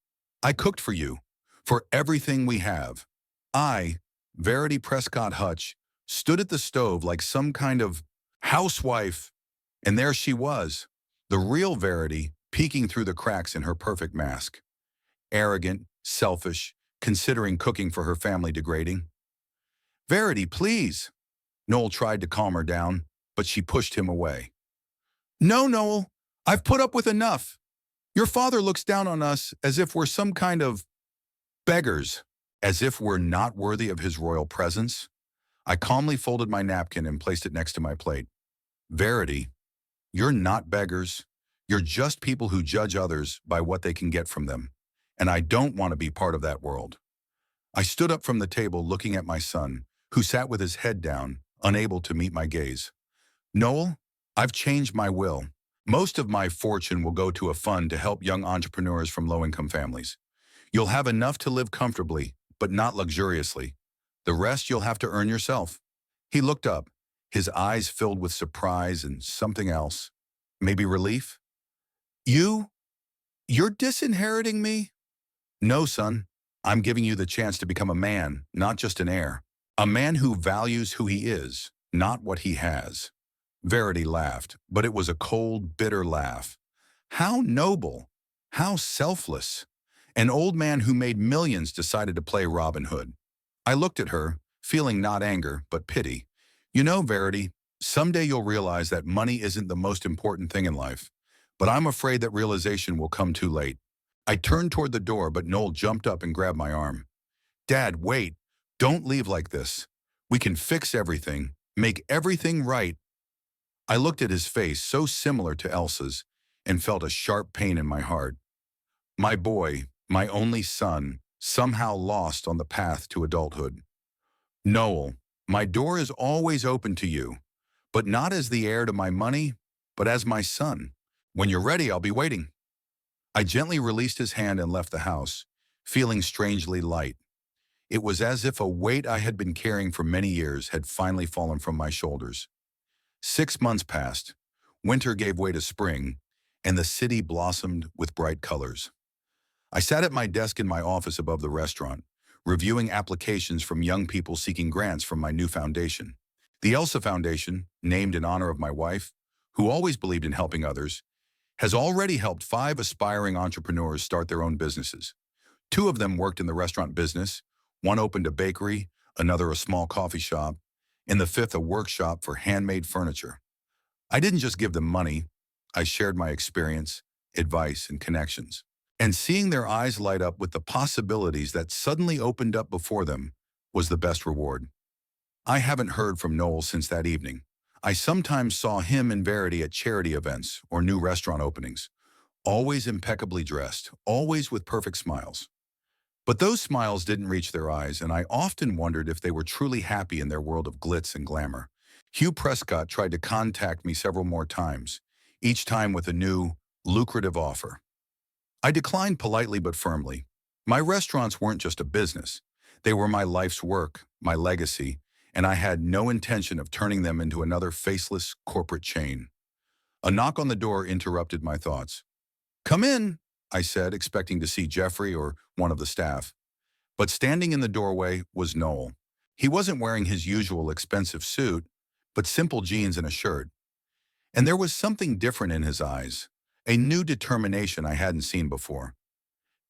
S1: I cooked for you, for everything we have. I, Verity Prescott Hutch, stood at the stove like some kind of housewife, and there she was, the real Verity, peeking through the cracks in her perfect mask. Arrogant, selfish, considering cooking for her family degrading. Verity, please. Noel tried to calm her down, but she pushed him away. No, Noel, I've put up with enough. Your father looks down on us as if we're some kind of beggars, as if we're not worthy of his royal presence. I calmly folded my napkin and placed it next to my plate. Verity, you're not beggars. You're just people who judge others by what they can get from them. And I don't want to be part of that world. I stood up from the table looking at my son, who sat with his head down, unable to meet my gaze. Noel, I've changed my will. Most of my fortune will go to a fund to help young entrepreneurs from low-income families. You'll have enough to live comfortably, but not luxuriously. The rest you'll have to earn yourself. He looked up, his eyes filled with surprise and something else. Maybe relief? You're disinheriting me? No, son. I'm giving you the chance to become a man, not just an heir. A man who values who he is, not what he has. Verity laughed, but it was a cold, bitter laugh. How noble! How selfless! An old man who made millions decided to play Robin Hood. I looked at her, feeling not anger, but pity. You know, Verity, someday you'll realize that money isn't the most important thing in life. But I'm afraid that realization will come too late. I turned toward the door, but Noel jumped up and grabbed my arm. Dad, wait. Don't leave like this. We can fix everything, make everything right. I looked at his face, so similar to Elsa's, and felt a sharp pain in my heart. My boy, my only son, somehow lost on the path to adulthood. Noel, my door is always open to you, but not as the heir to my money, but as my son. When you're ready, I'll be waiting. I gently released his hand and left the house, feeling strangely light. It was as if a weight I had been carrying for many years had finally fallen from my shoulders. 6 months passed. Winter gave way to spring, and the city blossomed with bright colors. I sat at my desk in my office above the restaurant, reviewing applications from young people seeking grants from my new foundation. The Elsa Foundation, named in honor of my wife, who always believed in helping others, has already helped 5 aspiring entrepreneurs start their own businesses. 2 of them worked in the restaurant business, one opened a bakery, another a small coffee shop, and the 5th a workshop for handmade furniture. I didn't just give them money, I shared my experience, advice, and connections. And seeing their eyes light up with the possibilities that suddenly opened up before them was the best reward. I haven't heard from Noel since that evening. I sometimes saw him and Verity at charity events or new restaurant openings, always impeccably dressed, always with perfect smiles. But those smiles didn't reach their eyes, and I often wondered if they were truly happy in their world of glitz and glamour. Hugh Prescott tried to contact me several more times, each time with a new, lucrative offer. I declined politely but firmly. My restaurants weren't just a business. They were my life's work, my legacy, and I had no intention of turning them into another faceless corporate chain. A knock on the door interrupted my thoughts. Come in, I said, expecting to see Jeffrey or one of the staff. But standing in the doorway was Noel. He wasn't wearing his usual expensive suit, but simple jeans and a shirt. And there was something different in his eyes, a new determination I hadn't seen before.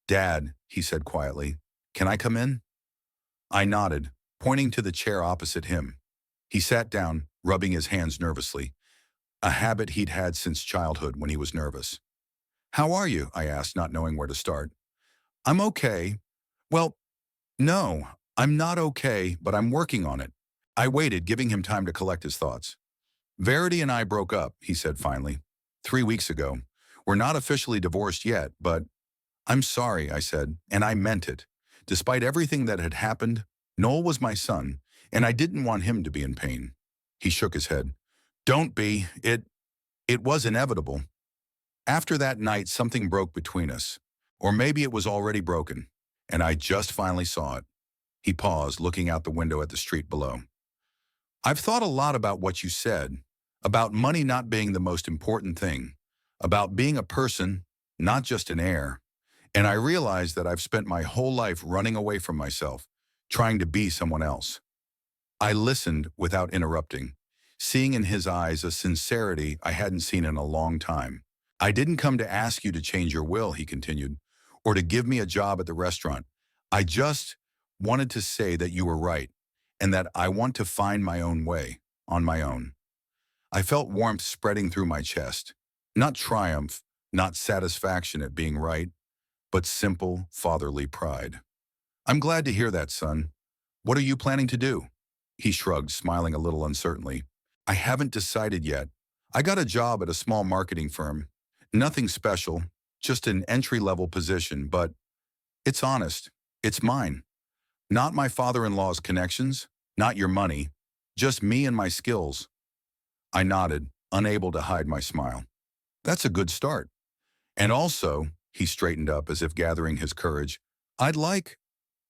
S1: Dad, he said quietly, can I come in? I nodded, pointing to the chair opposite him. He sat down, rubbing his hands nervously, a habit he'd had since childhood when he was nervous. How are you? I asked, not knowing where to start. I'm okay. Well, no, I'm not okay, but I'm working on it. I waited, giving him time to collect his thoughts. Verity and I broke up, he said finally, 3 weeks ago. We're not officially divorced yet, but I'm sorry, I said, and I meant it. Despite everything that had happened, Noel was my son, and I didn't want him to be in pain. He shook his head. Don't be. It was inevitable. After that night, something broke between us. Or maybe it was already broken, and I just finally saw it. He paused, looking out the window at the street below. I've thought a lot about what you said, about money not being the most important thing, about being a person, not just an heir. And I realized that I've spent my whole life running away from myself, trying to be someone else. I listened without interrupting, seeing in his eyes a sincerity I hadn't seen in a long time. I didn't come to ask you to change your will, he continued, or to give me a job at the restaurant. I just wanted to say that you were right, and that I want to find my own way. on my own. I felt warmth spreading through my chest. Not triumph, not satisfaction at being right, but simple, fatherly pride. I'm glad to hear that, son. What are you planning to do? He shrugged, smiling a little uncertainly. I haven't decided yet. I got a job at a small marketing firm. Nothing special, just an entry-level position, but it's honest. It's mine. Not my father-in-law's connections, not your money, just me and my skills. I nodded, unable to hide my smile. That's a good start. And also, he straightened up as if gathering his courage, I'd like,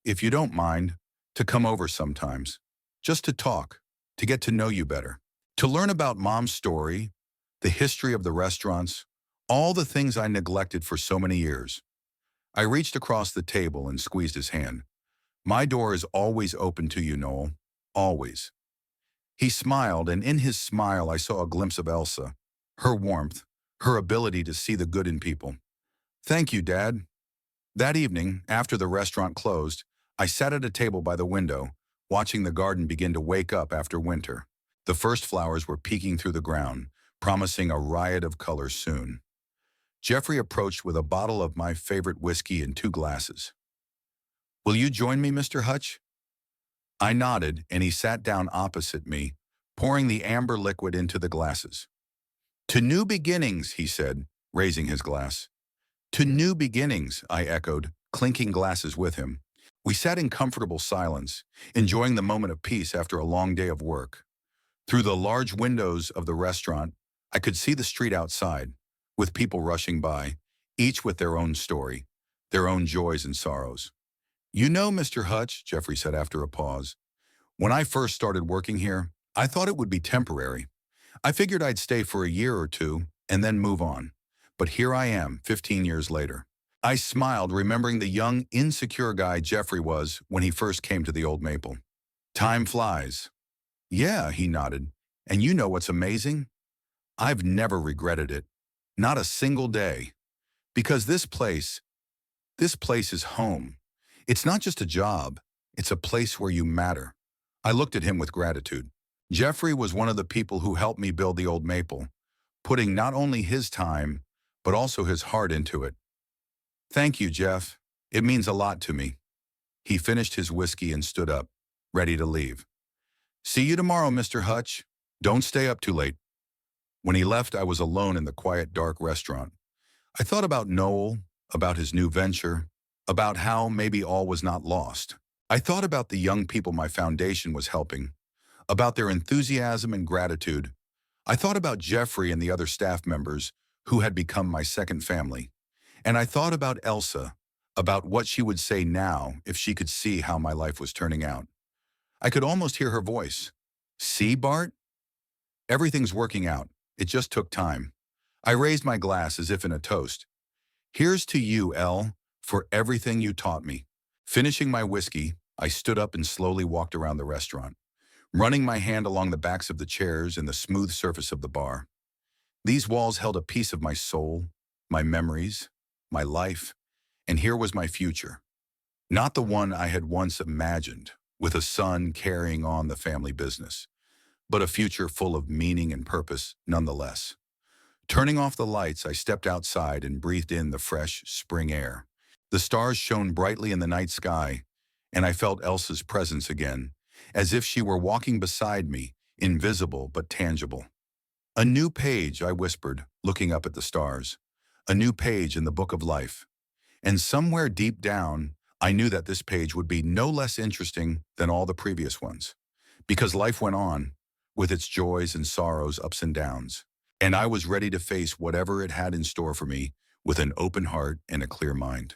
S1: if you don't mind, to come over sometimes. Just to talk, to get to know you better. To learn about Mom's story, the history of the restaurants, all the things I neglected for so many years. I reached across the table and squeezed his hand. My door is always open to you, Noel. Always. He smiled, and in his smile I saw a glimpse of Elsa, her warmth, her ability to see the good in people. Thank you, Dad. That evening, after the restaurant closed, I sat at a table by the window, watching the garden begin to wake up after winter. The first flowers were peeking through the ground, promising a riot of color soon. Jeffrey approached with a bottle of my favorite whiskey and 2 glasses. Will you join me, Mr. Hutch? I nodded, and he sat down opposite me, pouring the amber liquid into the glasses. To new beginnings, he said, raising his glass. To new beginnings, I echoed, clinking glasses with him. We sat in comfortable silence, enjoying the moment of peace after a long day of work. Through the large windows of the restaurant, I could see the street outside, with people rushing by, each with their own story, their own joys and sorrows. You know, Mr. Hutch, Jeffrey said after a pause, when I first started working here, I thought it would be temporary. I figured I'd stay for a year or two and then move on. But here I am, 15 years later. I smiled, remembering the young, insecure guy Jeffrey was when he first came to the old Maple. Time flies. Yeah, he nodded. And you know what's amazing? I've never regretted it. Not a single day. Because this place is home. It's not just a job. It's a place where you matter. I looked at him with gratitude. Jeffrey was one of the people who helped me build the old Maple, putting not only his time, but also his heart into it. Thank you, Jeff. It means a lot to me. He finished his whiskey and stood up, ready to leave. See you tomorrow, Mr. Hutch. Don't stay up too late. When he left, I was alone in the quiet, dark restaurant. I thought about Noel, about his new venture, about how maybe all was not lost. I thought about the young people my foundation was helping, about their enthusiasm and gratitude. I thought about Jeffrey and the other staff members who had become my second family. And I thought about Elsa, about what she would say now if she could see how my life was turning out. I could almost hear her voice. See, Bart? Everything's working out. It just took time. I raised my glass as if in a toast. Here's to you, Elle, for everything you taught me. Finishing my whiskey, I stood up and slowly walked around the restaurant, running my hand along the backs of the chairs and the smooth surface of the bar. These walls held a piece of my soul, my memories, my life, and here was my future. Not the one I had once imagined, with a son carrying on the family business, but a future full of meaning and purpose nonetheless. Turning off the lights, I stepped outside and breathed in the fresh spring air. The stars shone brightly in the night sky, and I felt Elsa's presence again, as if she were walking beside me, invisible but tangible. A new page, I whispered, looking up at the stars. A new page in the book of life. And somewhere deep down, I knew that this page would be no less interesting than all the previous ones. Because life went on, with its joys and sorrows, ups and downs. And I was ready to face whatever it had in store for me with an open heart and a clear mind.